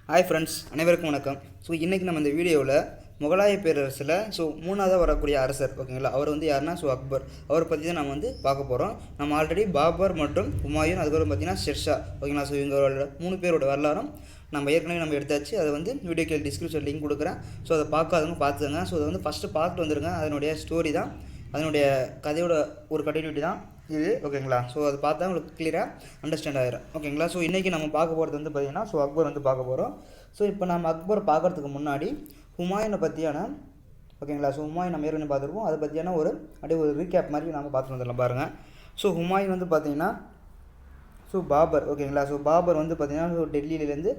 Hi friends, அனைவருக்கும் வணக்கம். So இன்றைக்கி நம்ம இந்த வீடியோவில் முகலாய பேரரசில் மூணாவதாக வரக்கூடிய அரசர் ஓகேங்களா, அவர் யாருன்னா அக்பர். அவரை பற்றி தான் நம்ம பார்க்க போகிறோம். நம்ம ஆல்ரெடி பாபர் மற்றும் ஹுமாயூன், அதுக்கப்புறம் பார்த்திங்கன்னா ஷெர்ஷா ஓகேங்களா. ஸோ இவங்களோட 3 பேரோட வரலாறும் ஏற்கனவே எடுத்தாச்சு. அதை வீடியோ கீழே டிஸ்கிரிப்ஷன் லிங்க் கொடுக்குறேன். ஸோ அதை பார்க்காதவங்க பார்த்துக்கங்க. ஸோ அதை ஃபஸ்ட்டு பார்த்துட்டு வந்துருங்க. அதனுடைய ஸ்டோரி தான், அதனுடைய கதையோட ஒரு கண்டினியூட்டி தான் இது ஓகேங்களா. ஸோ அது பார்த்தா உங்களுக்கு கிளியராக அண்டர்ஸ்டாண்ட் ஆகிடும் ஓகேங்களா. ஸோ இன்றைக்கி நம்ம பார்க்க போகிறது பார்த்திங்கன்னா அக்பர் பார்க்க போகிறோம். ஸோ இப்போ நம்ம அக்பர் பார்க்குறதுக்கு முன்னாடி ஹுமாயூனை பற்றியான ஓகேங்களா. ஸோ ஹுமாயூன் நம்ம ஏற்கனவே பார்த்துருப்போம். அதை பற்றியான ஒரு ரீகேப் மாதிரி நம்ம பார்த்துட்டு வந்துடலாம் பாருங்கள். ஸோ ஹுமாயூன் பார்த்திங்கன்னா பாபர் ஓகேங்களா. ஸோ பாபர் பார்த்திங்கன்னா டெல்லியிலேருந்து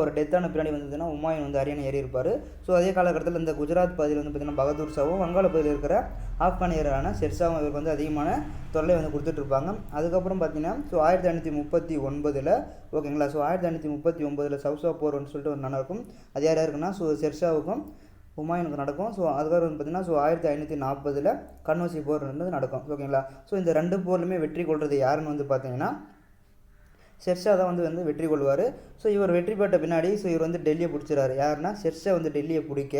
ஒரு டெத்தான பின்னாடி வந்ததுன்னா ஹுமாயூன் அரியணை ஏறி இருப்பார். ஸோ அதே காலகட்டத்தில் இந்த குஜராத் பகுதியில் பார்த்திங்கன்னா பகதூர் ஷாவும், வங்காள பகுதியில் இருக்கிற ஆப்கானியரான ஷெர்ஷாவும் இவருக்கு அதிகமான தொல்லை கொடுத்துட்ருப்பாங்க. அதுக்கப்புறம் பார்த்திங்கன்னா 1539 ஓகேங்களா. ஸோ 1539 சவுசா போர்னு சொல்லிட்டு ஒரு நடக்கும். அது யார் யாருக்குன்னா ஷெர்ஷாவுக்கும் ஹுமாயூனுக்கு நடக்கும். ஸோ அதுக்கப்புறம் பார்த்திங்கன்னா 1540 கன்னௌசி போர் நடக்கும் ஓகேங்களா. ஸோ இந்த 2 போர்லையுமே வெற்றி கொள்வது யாருன்னு பார்த்திங்கன்னா ஷெர்ஷா தான் வெற்றி கொள்வார். ஸோ இவர் வெற்றி பெற்ற பின்னாடி இவர் டெல்லியை பிடிச்சிறாரு. யாருன்னா ஷெர்ஷா டெல்லியை பிடிக்க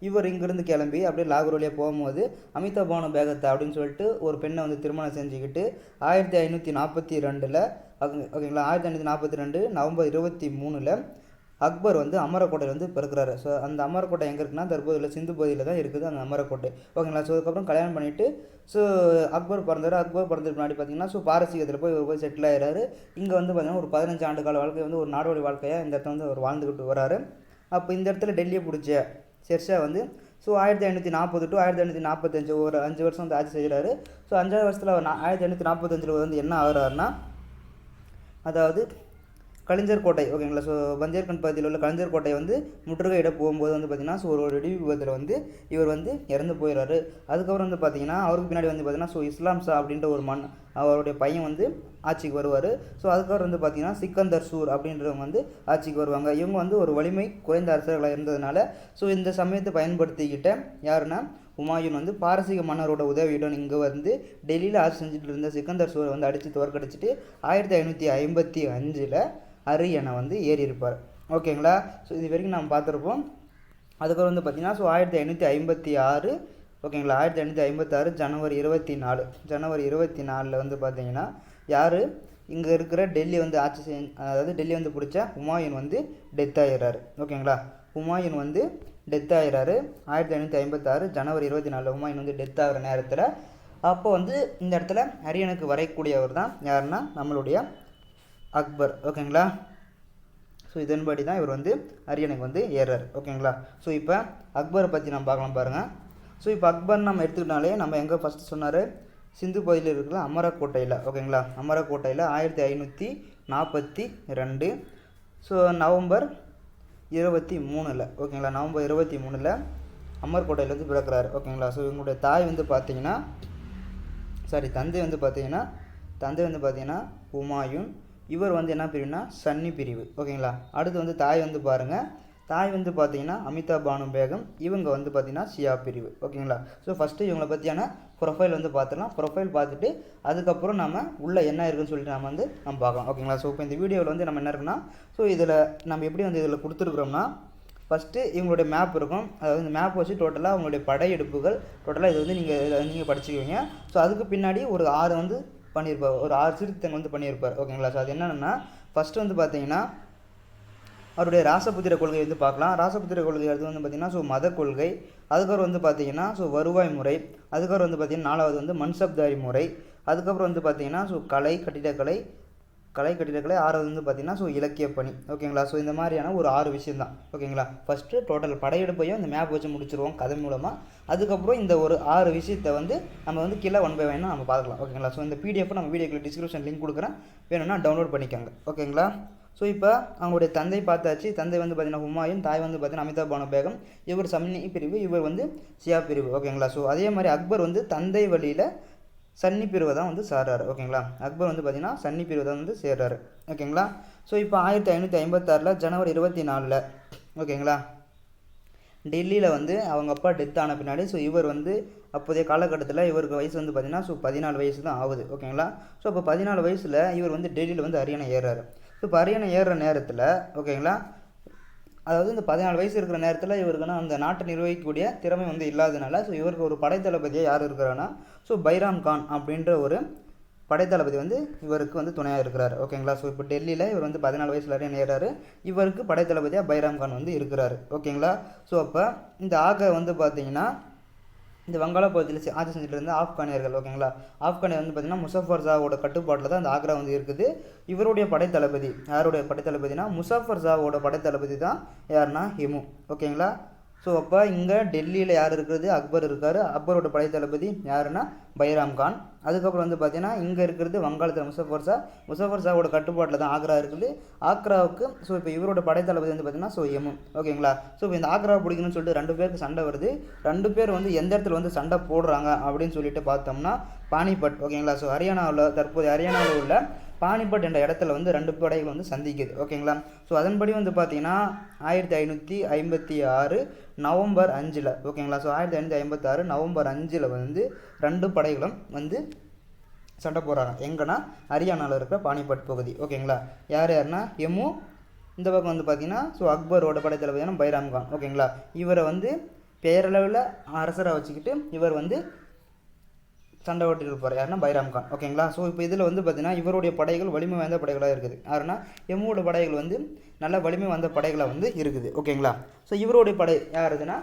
இவர் இங்கேருந்து கிளம்பி அப்படியே லாகூர் வழியாக போகும்போது அமிதா பானு பேகத்தை அப்படின்னு சொல்லிட்டு ஒரு பெண்ணை திருமணம் செஞ்சுக்கிட்டு 1542 ஓகேங்களா. 1542 நவம்பர் 23 அக்பர் அமரக்கோட்டையில் பிறக்கிறாரு. ஸோ அந்த அமரக்கோட்டை எங்கே இருக்குன்னா தற்போது சிந்து பகுதியில் தான் இருக்குது அந்த அமரக்கோட்டை ஓகேங்களா. ஸோ அதுக்கப்புறம் கல்யாணம் பண்ணிவிட்டு அக்பர் பிறந்தார். அக்பர் பிறந்ததுக்கு முன்னாடி பார்த்திங்கன்னா பாரசீகத்தில் போய் செட்டில் ஆகிறாரு. இங்கே பார்த்திங்கன்னா ஒரு 15 ஆண்டு கால வாழ்க்கை ஒரு நாடோடி வாழ்க்கையாக இந்த இடத்துல அவர் வாழ்ந்துக்கிட்டு வராரு. அப்போ இந்த இடத்துல டெல்லியை பிடிச்ச ஷெர்ஷா 1540 to 1545 ஒரு 5 வருஷம் ஆட்சி செய்கிறாரு. ஸோ 5ஆவது வருஷத்தில் அவர் 1545 என்ன ஆகிறாருன்னா, அதாவது கலிஞ்சர் கோட்டை ஓகேங்களா. ஸோ பந்தேர்கண்ட் பகுதியில் உள்ள கலிஞ்சர் கோட்டை முற்றுகையிட போகும்போது பார்த்திங்கன்னா ஒரு வெடி விபத்தில் இவர் இறந்து போயிடுறாரு. அதுக்கப்புறம் பார்த்திங்கன்னா அவருக்கு பின்னாடி பார்த்திங்கன்னா இஸ்லாம் ஷா அப்படின்ற ஒரு அவருடைய பையன் ஆட்சிக்கு வருவார். ஸோ அதுக்கப்புறம் பார்த்திங்கன்னா சிக்கந்தர் சூர் அப்படின்றவங்க ஆட்சிக்கு வருவாங்க. இவங்க ஒரு வலிமை குறைந்த அரசர்களாக இருந்ததுனால இந்த சமயத்தை பயன்படுத்திக்கிட்ட யாருன்னா ஹுமாயூன் பாரசீக மன்னரோட உதவியுடன் இங்கே டெல்லியில் ஆட்சி செஞ்சுட்டு இருந்த சிக்கந்தர் சூரை அடித்து தோற்கடிச்சிட்டு 1555 அரியணை ஏறி இருப்பார் ஓகேங்களா. ஸோ இது வரைக்கும் நம்ம பார்த்துருப்போம். அதுக்கப்புறம் பார்த்திங்கன்னா 1556 ஓகேங்களா. 1556 ஜனவரி 24 பார்த்திங்கன்னா யார் இங்கே இருக்கிற டெல்லி ஆட்சி அதாவது டெல்லி பிடிச்ச ஹுமாயூன் டெத் ஆகிடுறாரு ஓகேங்களா. ஹுமாயூன் டெத் ஆகிறாரு 1556 ஜனவரி 24 ஹுமாயூன் டெத் ஆகிற நேரத்தில். அப்போ இந்த இடத்துல அரியணைக்கு வரையக்கூடியவர் தான் யாருன்னா நம்மளுடைய அக்பர் ஓகேங்களா. ஸோ இதன்படி தான் இவர் அரியணைக்கு ஏறார் ஓகேங்களா. ஸோ இப்போ அக்பரை பற்றி நம்ம பார்க்கலாம் பாருங்கள். ஸோ இப்போ அக்பர் நம்ம எடுத்துக்கிட்டாலே நம்ம எங்கே ஃபஸ்ட்டு சொன்னார், சிந்து பகுதியில் இருக்கிற அமரக்கோட்டையில் ஓகேங்களா. அமரக்கோட்டையில் 1542 ஸோ நவம்பர் 23 ஓகேங்களா. நவம்பர் 23 அமர்கோட்டையில் பிறக்கிறார் ஓகேங்களா. ஸோ இவங்களுடைய தாய் பார்த்திங்கன்னா தந்தை பார்த்திங்கன்னா ஹுமாயூன். இவர் என்ன பிரிவுனா சன்னி பிரிவு ஓகேங்களா. அடுத்து தாய் பாருங்கள், தாய் பார்த்திங்கன்னா அமிதா பானு பேகம். இவங்க பார்த்திங்கன்னா ஷியா பிரிவு ஓகேங்களா. ஸோ ஃபஸ்ட்டு இவங்களை பற்றியான ப்ரொஃபைல் பார்த்துடலாம். ப்ரொஃபைல் பார்த்துட்டு அதுக்கப்புறம் நம்ம உள்ளே என்ன இருக்குதுன்னு சொல்லிட்டு நம்ம பார்க்கலாம் ஓகேங்களா. ஸோ இப்போ இந்த வீடியோவில் நம்ம என்ன இருக்குன்னா, ஸோ இதில் நம்ம எப்படி இதில் கொடுத்துருக்குறோம்னா, ஃபஸ்ட்டு இவங்களுடைய மேப் இருக்கும். அதாவது இந்த மேப் வச்சு டோட்டலாக அவங்களுடைய படையெடுப்புகள் டோட்டலாக இது நீங்கள் படிச்சுக்குவீங்க. ஸோ அதுக்கு பின்னாடி ஒரு 6 பண்ணியிருப்பார், ஒரு 6 சீர்திருத்தங்கள் பண்ணியிருப்பார் ஓகேங்களா. ஸோ அது என்னென்னா, ஃபஸ்ட்டு பார்த்திங்கன்னா அவருடைய ராசபுத்திர கொள்கை பார்க்கலாம். ராசபுத்திர கொள்கை அடுத்து பார்த்திங்கன்னா மத கொள்கை. அதுக்கப்புறம் பார்த்திங்கன்னா வருவாய் முறை. அதுக்கப்புறம் பார்த்திங்கன்னா 4வது மன்சப்தாரி முறை. அதுக்கப்புறம் பார்த்திங்கன்னா கலை கட்டிடக்கலை. 6வது பார்த்திங்கன்னா இலக்கிய பணி ஓகேங்களா. ஸோ இந்த மாதிரியான ஒரு 6 விஷயம் தான் ஓகேங்களா. ஃபஸ்ட்டு டோட்டல் படையெடுப்பையும் இந்த மேப் வச்சு முடிச்சிருவோம் கதை மூலமாக. அதுக்கப்புறம் இந்த ஒரு 6 விஷயத்தை நம்ம கீழே 1 by 1 நம்ம பார்க்கலாம் ஓகேங்களா. ஸோ இந்த பிடிஎஃப் நம்ம வீடியோக்குள்ள டிஸ்கிரிப்ஷன் லிங்க் கொடுக்குறேன், வேணும்னா டவுன்லோட் பண்ணிக்கோங்க ஓகேங்களா. ஸோ இப்போ அவங்களுடைய தந்தை பார்த்தாச்சு. தந்தை பார்த்திங்கன்னா ஹுமாயூன், தாய் பார்த்திங்கன்னா அமிதா பானு பேகம். இவர் சன்னி பிரிவு, இவர் ஷியா பிரிவு ஓகேங்களா. ஸோ அதே மாதிரி அக்பர் தந்தை வழியில் சன்னி பிரிவை தான் சேர்றாரு ஓகேங்களா. அக்பர் பார்த்திங்கன்னா சன்னி பிரிவை தான் சேர்றாரு ஓகேங்களா. ஸோ இப்போ 1556 ஜனவரி 24 ஓகேங்களா டெல்லியில் அவங்க அப்பா டெத் ஆன பின்னாடி இவர் அப்போதைய காலகட்டத்தில் இவருக்கு வயசு பார்த்திங்கன்னா 14 வயசு தான் ஆகுது ஓகேங்களா. ஸோ அப்போ 14 வயசில் இவர் டெல்லியில் அரியணை ஏறுறாரு. இப்போ அரியணை ஏறுற நேரத்தில் ஓகேங்களா அதாவது இந்த 14 வயசு இருக்கிற நேரத்தில் இவருக்குன்னா அந்த நாட்டை நிர்வகிக்கக்கூடிய திறமை வந்து இல்லாதனால ஸோ இவருக்கு ஒரு படைத்தளபதியாக யார் இருக்கிறான்னா ஸோ பைராம் கான் அப்படின்ற ஒரு படைத்தளபதி வந்து இவருக்கு வந்து துணையாக இருக்கிறார். ஓகேங்களா. ஸோ இப்போ டெல்லியில் இவர் வந்து 14 வயசுல நேராரு, இவருக்கு படைத்தளபதியாக பைராம் கான் வந்து இருக்கிறாரு. ஓகேங்களா. ஸோ அப்போ இந்த ஆக்ரா வந்து பார்த்தீங்கன்னா இந்த வங்காள பகுதியில் ஆட்சி செஞ்சுட்டு இருந்த ஆப்கானியர்கள். ஓகேங்களா. ஆப்கானியர் வந்து பார்த்திங்கன்னா முசஃபர் ஷாவோட கட்டுப்பாட்டில் தான் இந்த ஆக்ரா வந்து இருக்குது. இவருடைய படைத்தளபதி யாருடைய படைத்தளபதினா முசஃபர் ஷாவோட படைத்தளபதி தான் யாருன்னா ஹிமு. ஓகேங்களா. ஸோ அப்போ இங்கே டெல்லியில் யார் இருக்கிறது, அக்பர் இருக்கார். அக்பரோட படைத்தளபதி யாருன்னா பைராம் கான். அதுக்கப்புறம் வந்து பார்த்தீங்கன்னா இங்கே இருக்கிறது வங்காளத்தில் முசஃபர் ஷாவோட கட்டுப்பாட்டில் தான் ஆக்ரா இருக்குது. ஆக்ராவுக்கு ஸோ இப்போ இவரோட படைத்தளபதி வந்து பார்த்தீங்கன்னா ஸோ எமு. ஓகேங்களா. ஸோ இப்போ இந்த ஆக்ராவை பிடிக்கணும்னு சொல்லிட்டு 2 பேருக்கு சண்டை வருது. 2 பேர் வந்து எந்த இடத்துல வந்து சண்டை போடுறாங்க அப்படின்னு சொல்லிட்டு பார்த்தோம்னா பானிபட். ஓகேங்களா. ஸோ தற்போது ஹரியானாவில் உள்ள பானிபட் என்ற இடத்துல வந்து 2 படைகள் வந்து சந்திக்குது. ஓகேங்களா. ஸோ அதன்படி வந்து பார்த்தீங்கன்னா 1556 நவம்பர் 5 ஓகேங்களா. ஸோ 1556 நவம்பர் 5 வந்து 2 படைகளும் வந்து சண்டை போடுறாங்க. எங்கன்னா ஹரியானாவில் இருக்கிற பானிபட் பகுதி. ஓகேங்களா. யாருன்னா எமு, இந்த பக்கம் வந்து பார்த்தீங்கன்னா ஸோ அக்பரோட படைத்தளபதியான பைராம் கான். ஓகேங்களா. இவரை வந்து பேரளவில் அரசராக வச்சுக்கிட்டு இவர் வந்து சண்டை ஓட்டிட்டு இருப்பார். யாருன்னா பைராம் கான். ஓகேங்களா. ஸோ இப்போ இதில் வந்து பார்த்தீங்கன்னா இவருடைய படைகள் வலிமை வாய்ந்த படைகளாக இருக்குது. யாருன்னா எம்முவோட படைகள் வந்து நல்ல வலிமை வாய்ந்த படைகளாக வந்து இருக்குது. ஓகேங்களா. ஸோ இவருடைய படை யாருதுன்னா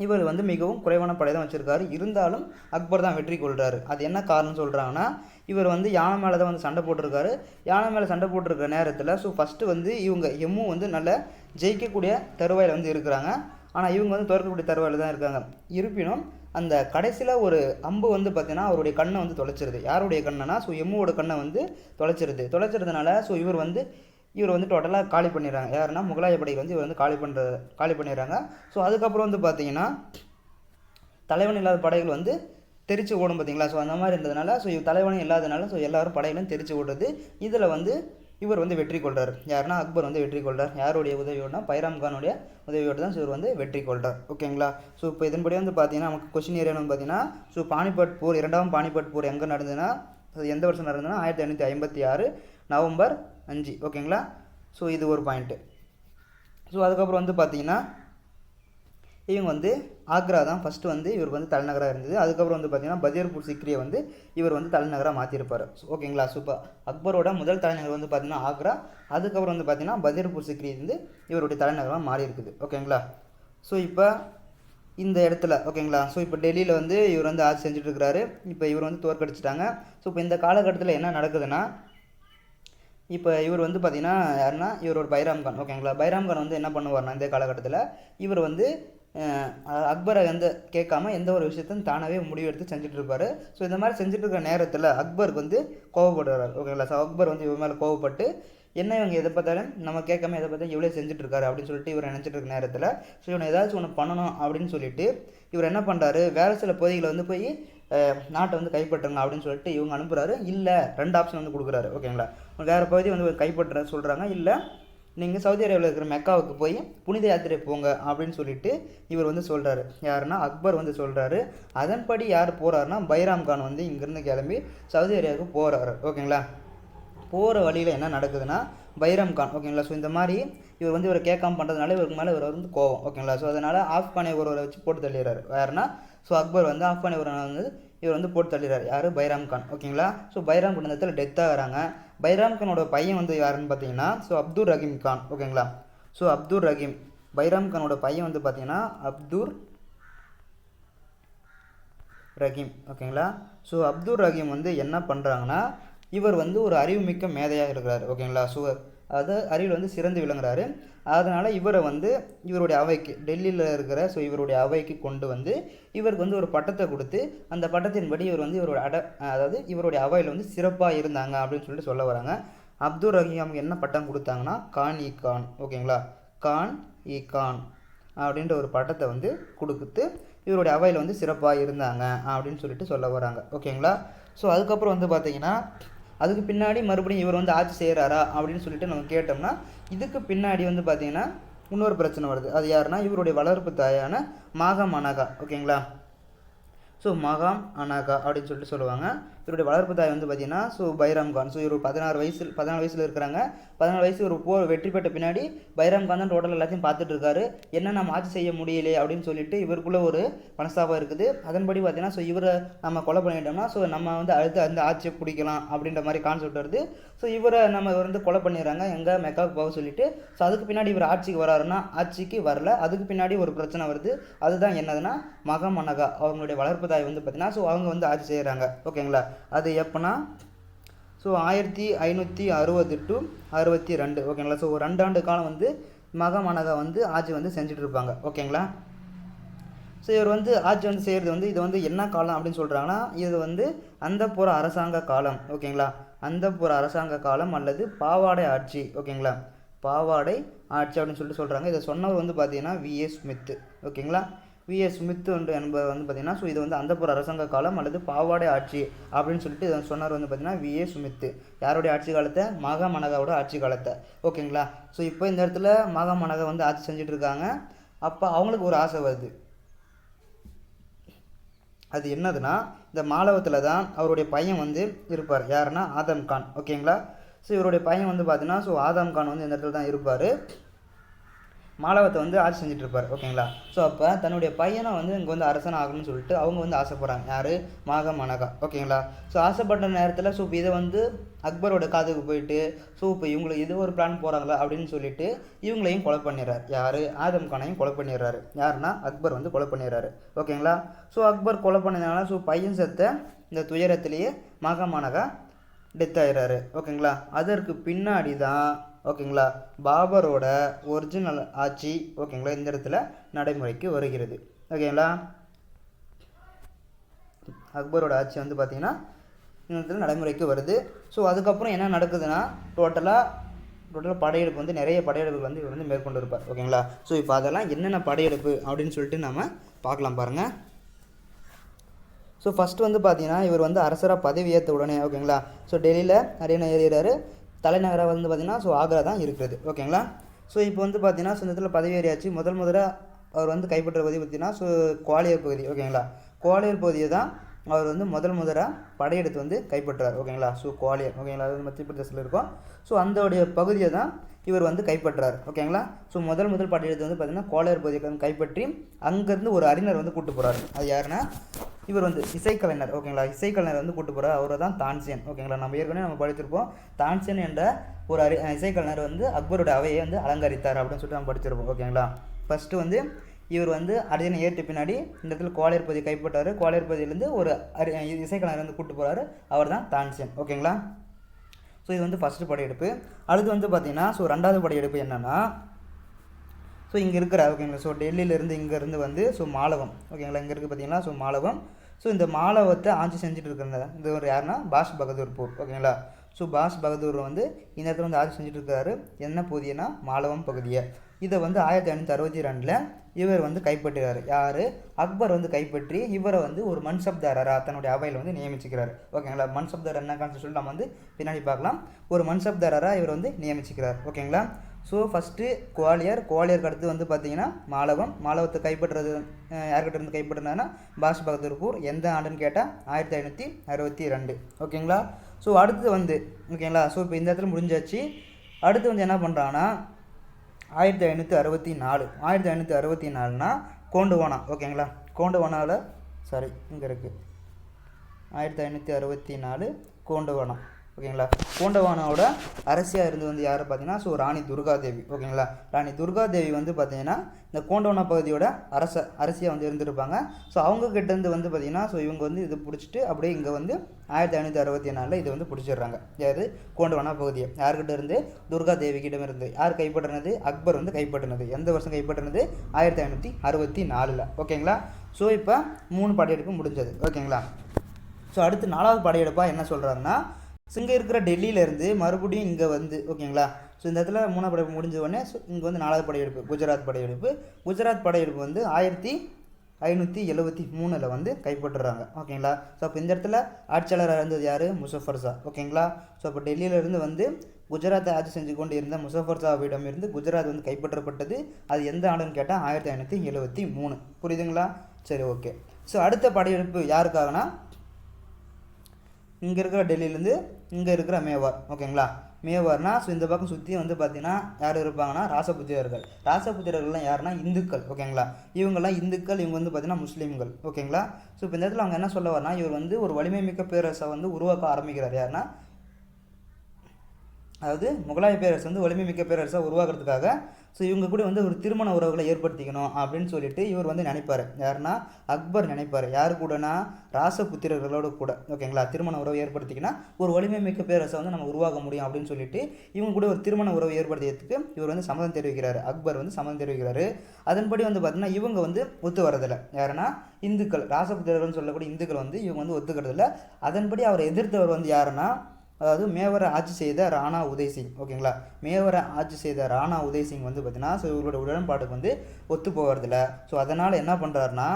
இவர் வந்து மிகவும் குறைவான படை தான் வச்சுருக்காரு. இருந்தாலும் அக்பர் தான் வெற்றி கொள்கிறாரு. அது என்ன காரணம் சொல்கிறாங்கன்னா இவர் வந்து யானை மேலே தான் வந்து சண்டை போட்டிருக்காரு. யானை மேலே சண்டை போட்டிருக்கிற நேரத்தில் ஸோ ஃபஸ்ட்டு வந்து இவங்க எம்மு வந்து நல்ல ஜெயிக்கக்கூடிய தருவாயில் வந்து இருக்கிறாங்க. ஆனால் இவங்க வந்து தோற்கக்கூடிய தருவாயில் தான் இருக்காங்க. இருப்பினும் அந்த கடைசியில் ஒரு அம்பு வந்து பார்த்தீங்கன்னா அவருடைய கண்ணை வந்து தொலைச்சிருது. யாருடைய கண்ணைனா ஸோ எம்முவோட கண்ணை வந்து தொலைச்சிருதுனால ஸோ இவர் வந்து டோட்டலாக காலி பண்ணிடுறாங்க. யாருன்னா முகலாய படைகள் வந்து இவர் வந்து காலி பண்ணிடுறாங்க. ஸோ அதுக்கப்புறம் வந்து பார்த்தீங்கன்னா தலைவன் இல்லாத படைகள் வந்து தெரிச்சு ஓடும் பார்த்தீங்களா. ஸோ அந்த மாதிரி இருந்ததுனால ஸோ தலைவனும் இல்லாதனால ஸோ எல்லாரும் படைகளும் தெரிச்சு ஓடுறது. இதில் வந்து இவர் வந்து வெற்றி கொள்கிறார். யாருன்னா அக்பர் வந்து வெற்றி கொள்கிறார். யாருடைய உதவியோடனா பைராம் கானுடைய உதவியோடு தான் இவர் வந்து வெற்றி கொள்கிறார். ஓகேங்களா. ஸோ இப்போ இதன்படி வந்து பார்த்தீங்கன்னா நமக்கு கொஸ்டின் ஏரியா வந்து பார்த்தீங்கன்னா ஸோ பானிபட் போர், 2ஆம் பானிபட் போர் எங்கே நடந்ததுன்னா எந்த வருஷம் நடந்ததுன்னா 1556 நவம்பர் 5. ஓகேங்களா. ஸோ இது ஒரு பாயிண்ட்டு. ஸோ அதுக்கப்புறம் வந்து பார்த்தீங்கன்னா இவங்க வந்து ஆக்ரா தான் ஃபஸ்ட்டு வந்து இவருக்கு வந்து தலைநகராக இருந்தது. அதுக்கப்புறம் வந்து பார்த்தீங்கன்னா பதேர்பூர் சிக்ரியை வந்து இவர் வந்து தலைநகராக மாற்றிருப்பார். ஓகேங்களா. ஸோ இப்போ அக்பரோட முதல் தலைநகர் வந்து பார்த்தீங்கன்னா ஆக்ரா. அதுக்கப்புறம் வந்து பார்த்தீங்கன்னா பதேர்பூர் சிக்ரி வந்து இவருடைய தலைநகராக மாறி இருக்குது. ஓகேங்களா. ஸோ இப்போ இந்த இடத்துல ஓகேங்களா. ஸோ இப்போ டெல்லியில் வந்து இவர் வந்து ஆட்சி செஞ்சுட்ருக்கிறாரு. இப்போ இவர் வந்து தோற்கடிச்சிட்டாங்க. ஸோ இப்போ இந்த காலகட்டத்தில் என்ன நடக்குதுன்னா இப்போ இவர் வந்து பார்த்தீங்கன்னா யாருன்னா இவரோட பைராம் கான். ஓகேங்களா. பைராம் கான் வந்து என்ன பண்ணுவார்னா இந்த காலகட்டத்தில் இவர் வந்து அக்பரை வந்து கேட்காம எந்த ஒரு விஷயத்தையும் தானாகவே முடிவெடுத்து செஞ்சுட்டு இருப்பார். ஸோ இந்த மாதிரி செஞ்சுட்டு இருக்கிற நேரத்தில் அக்பருக்கு வந்து கோவப்படுறாரு. ஓகேங்களா. ஸோ அக்பர் வந்து இவர் மேலே கோவப்பட்டு என்ன இவங்க எதை பார்த்தாலும் நம்ம கேட்காம எதை பார்த்தா இவ்வளோ செஞ்சுட்ருக்காரு அப்படின்னு சொல்லிட்டு இவர் நினச்சிட்டு இருக்க நேரத்தில் ஸோ இவனை ஏதாச்சும் ஒன்று பண்ணணும் அப்படின்னு சொல்லிட்டு இவர் என்ன பண்ணுறாரு, வேறு சில பகுதிகளை வந்து போய் நாட்டை வந்து கைப்பற்றுங்க அப்படின்னு சொல்லிட்டு இவங்க அனுப்புகிறாரு. இல்லை 2 ஆப்ஷன் வந்து கொடுக்குறாரு. ஓகேங்களா. வேறு பகுதி வந்து கைப்பற்ற சொல்கிறாங்க. இல்லை நீங்கள் சவுதி அரேபியாவில் இருக்கிற மெக்காவுக்கு போய் புனித யாத்திரை போங்க அப்படின்னு சொல்லிட்டு இவர் வந்து சொல்கிறாரு. யாருன்னா அக்பர் வந்து சொல்கிறாரு. அதன்படி யார் போகிறாருன்னா பைராம் கான் வந்து இங்கேருந்து கிளம்பி சவுதி அரேபியாவுக்கு போகிறாரு. ஓகேங்களா. போகிற வழியில் என்ன நடக்குதுன்னா பைராம் கான். ஓகேங்களா. ஸோ இந்த மாதிரி இவர் வந்து இவரை கேட்காம பண்ணுறதுனால இவருக்கு மேலே இவர் வந்து கோவம். ஓகேங்களா. ஸோ அதனால் ஆப்கானிய ஒருவரை வச்சு போட்டு தள்ளிடுறாரு. யாருன்னா ஸோ அக்பர் வந்து ஆப்கானிய ஒருவரை வந்து இவர் வந்து போட்டு தள்ளிடுறாரு. யார் பைராம் கான். ஓகேங்களா. ஸோ பைராம் கான் இடத்துல டெத் ஆகிறாங்க. பைராம் கானோட பையன் வந்து யாருன்னு பார்த்தீங்கன்னா ஸோ அப்துர் ரஹீம் கான். ஓகேங்களா. ஸோ அப்துர் ரஹீம் பைராம் கானோட பையன் வந்து பார்த்தீங்கன்னா அப்துர் ரஹீம். ஓகேங்களா. ஸோ அப்துர் ரஹீம் வந்து என்ன பண்ணுறாங்கன்னா இவர் வந்து ஒரு அறிவுமிக்க மேதையாக இருக்கிறார். ஓகேங்களா. ஸோ அது அறிவில் வந்து சிறந்து விளங்குறாரு. அதனால் இவரை வந்து இவருடைய அவைக்கு டெல்லியில் இருக்கிற ஸோ இவருடைய அவைக்கு கொண்டு வந்து இவருக்கு வந்து ஒரு பட்டத்தை கொடுத்து அந்த பட்டத்தின்படி இவர் வந்து அதாவது இவருடைய அவையில் வந்து சிறப்பாக இருந்தாங்க அப்படின்னு சொல்லிட்டு சொல்ல வராங்க. அப்துல் ரஹீம் என்ன பட்டம் கொடுத்தாங்கன்னா கான் இ கான். ஓகேங்களா. கான் இ கான் அப்படின்ற ஒரு பட்டத்தை வந்து கொடுத்து இவருடைய அவையில் வந்து சிறப்பாக இருந்தாங்க அப்படின்னு சொல்லிட்டு சொல்ல வராங்க. ஓகேங்களா. ஸோ அதுக்கப்புறம் வந்து பார்த்திங்கன்னா அதுக்கு பின்னாடி மறுபடியும் இவர் வந்து ஆட்சி செய்கிறாரா அப்படின்னு சொல்லிட்டு நம்ம கேட்டோம்னா இதுக்கு பின்னாடி வந்து பார்த்திங்கன்னா இன்னொரு பிரச்சனை வருது. அது யாருன்னா இவருடைய வளர்ப்பு தாயான மாகாம் அனாகா. ஓகேங்களா. ஸோ மாகாம் அனாகா அப்படின்னு சொல்லிட்டு சொல்லுவாங்க. இவருடைய வளர்ப்பு தாய் வந்து பார்த்தீங்கன்னா ஸோ பைராம் கான். ஸோ இவர் 14 வயசில் இருக்கிறாங்க. 14 வயசு ஒரு போர் வெற்றி பெற்ற பின்னாடி பைராம் கான் தான் டோட்டல் எல்லாத்தையும் பார்த்துட்டு இருக்காரு. என்ன நம்ம ஆட்சி செய்ய முடியலையே அப்படின்னு சொல்லிட்டு இவருக்குள்ள ஒரு மனஸ்தாபம் இருக்குது. அதன்படி பார்த்தீங்கன்னா ஸோ இவரை நம்ம கொலை பண்ணிட்டோம்னா ஸோ நம்ம வந்து அடுத்து அந்த ஆட்சியை பிடிக்கலாம் அப்படின்ற மாதிரி கான்செப்ட் வருது. ஸோ இவரை நம்ம வந்து கொலை பண்ணிடுறாங்க எங்கே மெக்காவுக்கு போக சொல்லிட்டு. ஸோ அதுக்கு பின்னாடி இவர் ஆட்சிக்கு வராருன்னா ஆட்சிக்கு வரல. அதுக்கு பின்னாடி ஒரு பிரச்சனை வருது. அதுதான் என்னதுன்னா மகாமனகா அவங்களுடைய வளர்ப்பு தாய் வந்து பார்த்தீங்கன்னா ஸோ அவங்க வந்து ஆட்சி செய்கிறாங்க. ஓகேங்களா? அது எப்போனா ஸோ 1560 to 62. ஓகேங்களா? ஸோ ஒரு 2 ஆண்டு காலம் வந்து மகாமனகா வந்து ஆட்சி வந்து செஞ்சுட்டு இருப்பாங்க. ஓகேங்களா? ஸோ இவர் வந்து ஆட்சி வந்து செய்கிறது வந்து இது வந்து என்ன காலம் அப்படின்னு சொல்கிறாங்கன்னா இது வந்து அந்தப்புற அரசாங்க காலம். ஓகேங்களா? அந்தப்புற அரசாங்க காலம் அல்லது பாவாடை ஆட்சி. ஓகேங்களா? பாவாடை ஆட்சி அப்படின்னு சொல்லிட்டு சொல்கிறாங்க. இதை சொன்னவர் வந்து பார்த்தீங்கன்னா விஎஸ் ஸ்மித். ஓகேங்களா? விஎஸ் ஸ்மித் என்பவர் வந்து பார்த்தீங்கன்னா ஸோ இது வந்து அந்தப்புற அரசாங்க காலம் அல்லது பாவாடை ஆட்சி அப்படின்னு சொல்லிட்டு இதை சொன்னவர் வந்து பார்த்தீங்கன்னா விஎஸ் ஸ்மித். யாருடைய ஆட்சி காலத்தை? மகாமனகாவோட ஆட்சி காலத்தை. ஓகேங்களா? ஸோ இப்போ இந்த இடத்துல மகாமனகா வந்து ஆட்சி செஞ்சுட்டு இருக்காங்க. அப்போ அவங்களுக்கு ஒரு ஆசை வருது. அது என்னதுன்னா இந்த மாலவத்தில் தான் அவருடைய பையன் வந்து இருப்பார். யாருன்னா ஆதம் கான். ஓகேங்களா? ஸோ இவருடைய பையன் வந்து பார்த்தீங்கன்னா ஸோ ஆதம் கான் வந்து இந்த இடத்துல தான் இருப்பார். மாலவத்தை வந்து ஆட்சி செஞ்சுட்டு இருப்பார். ஓகேங்களா? ஸோ அப்போ தன்னுடைய பையனை வந்து இங்கே வந்து அரசன் ஆகணும்னு சொல்லிட்டு அவங்க வந்து ஆசைப்படுறாங்க. யார்? மகாமனகா. ஓகேங்களா? ஸோ ஆசைப்பட்ட நேரத்தில் ஸோ இதை வந்து அக்பரோட காதுக்கு போயிட்டு ஸோ இப்போ இவங்களுக்கு இது ஒரு பிளான் போகிறாங்களா அப்படின்னு சொல்லிட்டு இவங்களையும் கொலை பண்ணிடுறாரு. யார்? ஆதம் கானையும் கொலை பண்ணிடுறாரு. யாருன்னா அக்பர் வந்து கொலை பண்ணிடுறாரு. ஓகேங்களா? ஸோ அக்பர் கொலை பண்ணதுனால ஸோ பையன் செத்த இந்த துயரத்திலேயே மகாமனகா டெத் ஆயிடுறாரு. ஓகேங்களா? அதற்கு பின்னாடி தான் ஓகேங்களா பாபரோட ஒரிஜினல் ஆட்சி ஓகேங்களா இந்த இடத்துல நடைமுறைக்கு வருகிறது. ஓகேங்களா? அக்பரோட ஆட்சி வந்து பார்த்திங்கன்னா இந்த இடத்துல நடைமுறைக்கு வருது. ஸோ அதுக்கப்புறம் என்ன நடக்குதுன்னா டோட்டலாக படையெடுப்பு வந்து நிறைய படையெடுப்புகள் வந்து இவர் வந்து மேற்கொண்டு இருப்பார். ஓகேங்களா? ஸோ இப்போ அதெல்லாம் என்னென்ன படையெடுப்பு அப்படின்னு சொல்லிட்டு நம்ம பார்க்கலாம் பாருங்கள். ஸோ ஃபஸ்ட்டு வந்து பார்த்தீங்கன்னா இவர் வந்து அரசராக பதவி ஏற்ற உடனே ஓகேங்களா ஸோ டெல்லியில் அரியணை ஏறிறாரு. தலைநகராக வந்து பார்த்திங்கன்னா ஸோ ஆக்ரா தான் இருக்கிறது. ஓகேங்களா? ஸோ இப்போ வந்து பார்த்தீங்கன்னா ஸோ இந்த இடத்துல பதவி ஏறியாச்சு. முதல்ல அவர் வந்து கைப்பற்ற பகுதி பார்த்திங்கன்னா ஸோ குவாலியர் பகுதி. ஓகேங்களா? குவாலியர் பகுதியை தான் அவர் வந்து முதலாக படையெடுத்து வந்து கைப்பற்றார். ஓகேங்களா? ஸோ குவாலியர் ஓகேங்களா அது மத்திய பிரதேசத்தில் இருக்கும். ஸோ அந்தோடைய பகுதியை தான் இவர் வந்து கைப்பற்றார். ஓகேங்களா? ஸோ முதல் படையெடுத்து வந்து பார்த்திங்கன்னா குவாலியர் பகுதியை வந்து கைப்பற்றி அங்கேருந்து ஒரு அறிஞர் வந்து கூப்பிட்டு போகிறார். அது யாருன்னா இவர் வந்து இசைக்கலைஞர். ஓகேங்களா? இசைக்கலைஞர் வந்து கூப்பிட்டு போகிறார். அவரை தான் தான்சேன். ஓகேங்களா? நம்ம ஏற்கனவே நம்ம படிச்சிருப்போம். தான்சேன் என்ற ஒரு இசைக்கலைஞர் வந்து அக்பருடைய அவையை வந்து அலங்கரித்தார் அப்படின்னு சொல்லிட்டு நம்ம படிச்சிருப்போம். ஓகேங்களா? ஃபஸ்ட்டு வந்து இவர் வந்து அரியணை ஏற்ற பின்னாடி இந்த இடத்துல குவாலியர் பகுதியை கைப்பற்றார். குவாலியர் பகுதியிலேருந்து ஒரு இசைக்கலைஞர் வந்து கூப்பிட்டு போகிறாரு. அவர் தான் தான்சேன். ஓகேங்களா? ஸோ இது வந்து ஃபஸ்ட்டு படையெடுப்பு. அடுத்து வந்து பார்த்திங்கன்னா ஸோ 2வது படையெடுப்பு என்னென்னா ஸோ இங்கே இருக்கிற ஓகேங்களா ஸோ டெல்லியிலேருந்து இங்கேருந்து வந்து ஸோ மாலவம். ஓகேங்களா? இங்கே இருக்குது பார்த்தீங்களா ஸோ மாலவம். ஸோ இந்த மாலவத்தை ஆட்சி செஞ்சுட்டு இருக்கிற இது ஒரு யாருன்னா பாஷ் பகதூர்பூர். ஓகேங்களா? ஸோ பாஷ் பகதூர் வந்து இந்த இடத்துல வந்து ஆட்சி செஞ்சுட்டு இருக்காரு. என்ன பகுதினா மாலவம் பகுதியை. இதை வந்து 1562 இவர் வந்து கைப்பற்றுறாரு. யார்? அக்பர் வந்து கைப்பற்றி இவரை வந்து ஒரு மன்சப்தாரராக தன்னுடைய அவையில் வந்து நியமிச்சுக்கிறார். ஓகேங்களா? மன்சப்தார் என்ன கான்செப்ட் சொல்லிட்டு நம்ம வந்து பின்னாடி பார்க்கலாம். ஒரு மன்சப்தாரராக இவர் வந்து நியமிச்சுக்கிறார். ஓகேங்களா? ஸோ ஃபஸ்ட்டு குவாலியருக்கு அடுத்து வந்து பார்த்திங்கன்னா மாலவத்தை கைப்பற்றுறது யார்கிட்ட இருந்து கைப்பற்றினாங்கன்னா பாஷ் பகதூர்பூர். எந்த ஆண்டுன்னு கேட்டால் 1562. ஓகேங்களா? ஸோ அடுத்து வந்து ஓகேங்களா ஸோ இப்போ இந்த இடத்துல முடிஞ்சாச்சு. அடுத்து வந்து என்ன பண்ணுறாங்கன்னா 1564 கோண்டுவானா. ஓகேங்களா? கோண்டுவானாவில் இங்கே இருக்குது 1564 கோண்டுவானா. ஓகேங்களா? கோண்டவானாவோட அரசியாக இருந்து வந்து யார் பார்த்தீங்கன்னா ஸோ ராணி துர்காதேவி. ஓகேங்களா? ராணி துர்காதேவி வந்து பார்த்தீங்கன்னா இந்த கோண்டவானா பகுதியோட அரசியாக வந்து இருந்திருப்பாங்க. ஸோ அவங்கக்கிட்டேருந்து வந்து பார்த்திங்கன்னா ஸோ இவங்க வந்து இது பிடிச்சிட்டு அப்படியே இங்கே வந்து 1564 இது வந்து பிடிச்சிடுறாங்க. யார்? கோண்டவானா பகுதியை. யார்கிட்ட இருந்து? துர்காதேவிக்கிட்ட இருந்து. யார் கைப்பற்றினது? அக்பர் வந்து கைப்பற்றினது. எந்த வருஷம் கைப்பற்றினது? 1564. ஓகேங்களா? ஸோ இப்போ 3 படையெடுப்பு முடிஞ்சது. ஓகேங்களா? ஸோ அடுத்து 4வது படையெடுப்பாக என்ன சொல்கிறாருன்னா இங்கே இருக்கிற டெல்லியிலேருந்து மறுபடியும் இங்கே வந்து ஓகேங்களா ஸோ இந்த இடத்துல 3ஆவது படையெடுப்பு முடிஞ்ச உடனே இங்கே வந்து 4வது படையெடுப்பு குஜராத் படையெடுப்பு வந்து 1573 வந்து கைப்பற்றுறாங்க. ஓகேங்களா? ஸோ அப்போ இந்த இடத்துல ஆட்சியாளராக இருந்தது யார்? முசஃபர் ஷா. ஓகேங்களா? ஸோ அப்போ டெல்லியிலேருந்து வந்து குஜராத்தை ஆட்சி செஞ்சு கொண்டு இருந்த முசஃபர் ஷாவிடம் இருந்து குஜராத் வந்து கைப்பற்றப்பட்டது. அது எந்த ஆண்டுன்னு கேட்டால் 1573. புரியுதுங்களா? சரி, ஓகே. ஸோ அடுத்த படையெடுப்பு யாருக்காகனா இங்கே இருக்கிற டெல்லியிலேருந்து இங்கே இருக்கிற மேவார். ஓகேங்களா, மேவார்னா ஸோ இந்த பக்கம் சுற்றி வந்து பார்த்திங்கன்னா யார் இருப்பாங்கன்னா ராசபுத்திரர்கள். ராசபுத்திரர்கள்லாம் யாருன்னா இந்துக்கள். ஓகேங்களா, இவங்கெல்லாம் இந்துக்கள், இவங்க வந்து பார்த்திங்கன்னா முஸ்லீம்கள். ஓகேங்களா, ஸோ இப்போ இந்த இடத்துல அவங்க என்ன சொல்ல வரனா, இவர் வந்து ஒரு வலிமை மிக்க பேரரசை வந்து உருவாக்க ஆரம்பிக்கிறார். யாருன்னா, அதாவது முகலாய பேரரசு வந்து வலிமை மிக்க பேரரசாக உருவாக்குறதுக்காக ஸோ இவங்க கூட வந்து ஒரு திருமண உறவுகளை ஏற்படுத்திக்கணும் அப்படின்னு சொல்லிட்டு இவர் வந்து நினைப்பார். யாருன்னா அக்பர் நினைப்பார். யார் கூடனா ராசபுத்திரர்களோட கூட. ஓகேங்களா, திருமண உறவை ஏற்படுத்திக்கினா ஒரு வலிமை மிக்க பேரரசை வந்து நம்ம உருவாக்க முடியும் அப்படின்னு சொல்லிட்டு இவங்க கூட ஒரு திருமண உறவை ஏற்படுத்தியதுக்கு இவர் வந்து சம்மதம் தெரிவிக்கிறார். அக்பர் வந்து சம்மதம் தெரிவிக்கிறாரு. அதன்படி வந்து பார்த்தீங்கன்னா இவங்க வந்து ஒத்து வரதில்லை. யாருன்னா இந்துக்கள், ராசபுத்திரர்கள்னு சொல்லக்கூடிய இந்துக்கள் வந்து இவங்க வந்து ஒத்துக்கிறதில்ல. அதன்படி அவரை எதிர்த்தவர் வந்து யாருன்னா, அதாவது மேவரை ஆட்சி செய்த ராணா உதய் சிங். ஓகேங்களா, மேவரை ஆட்சி செய்த ராணா உதய் சிங் வந்து பார்த்தீங்கன்னா ஸோ இவரோட உடன்பாட்டுக்கு வந்து ஒத்து போகிறதில்ல. ஸோ அதனால் என்ன பண்ணுறாருனா,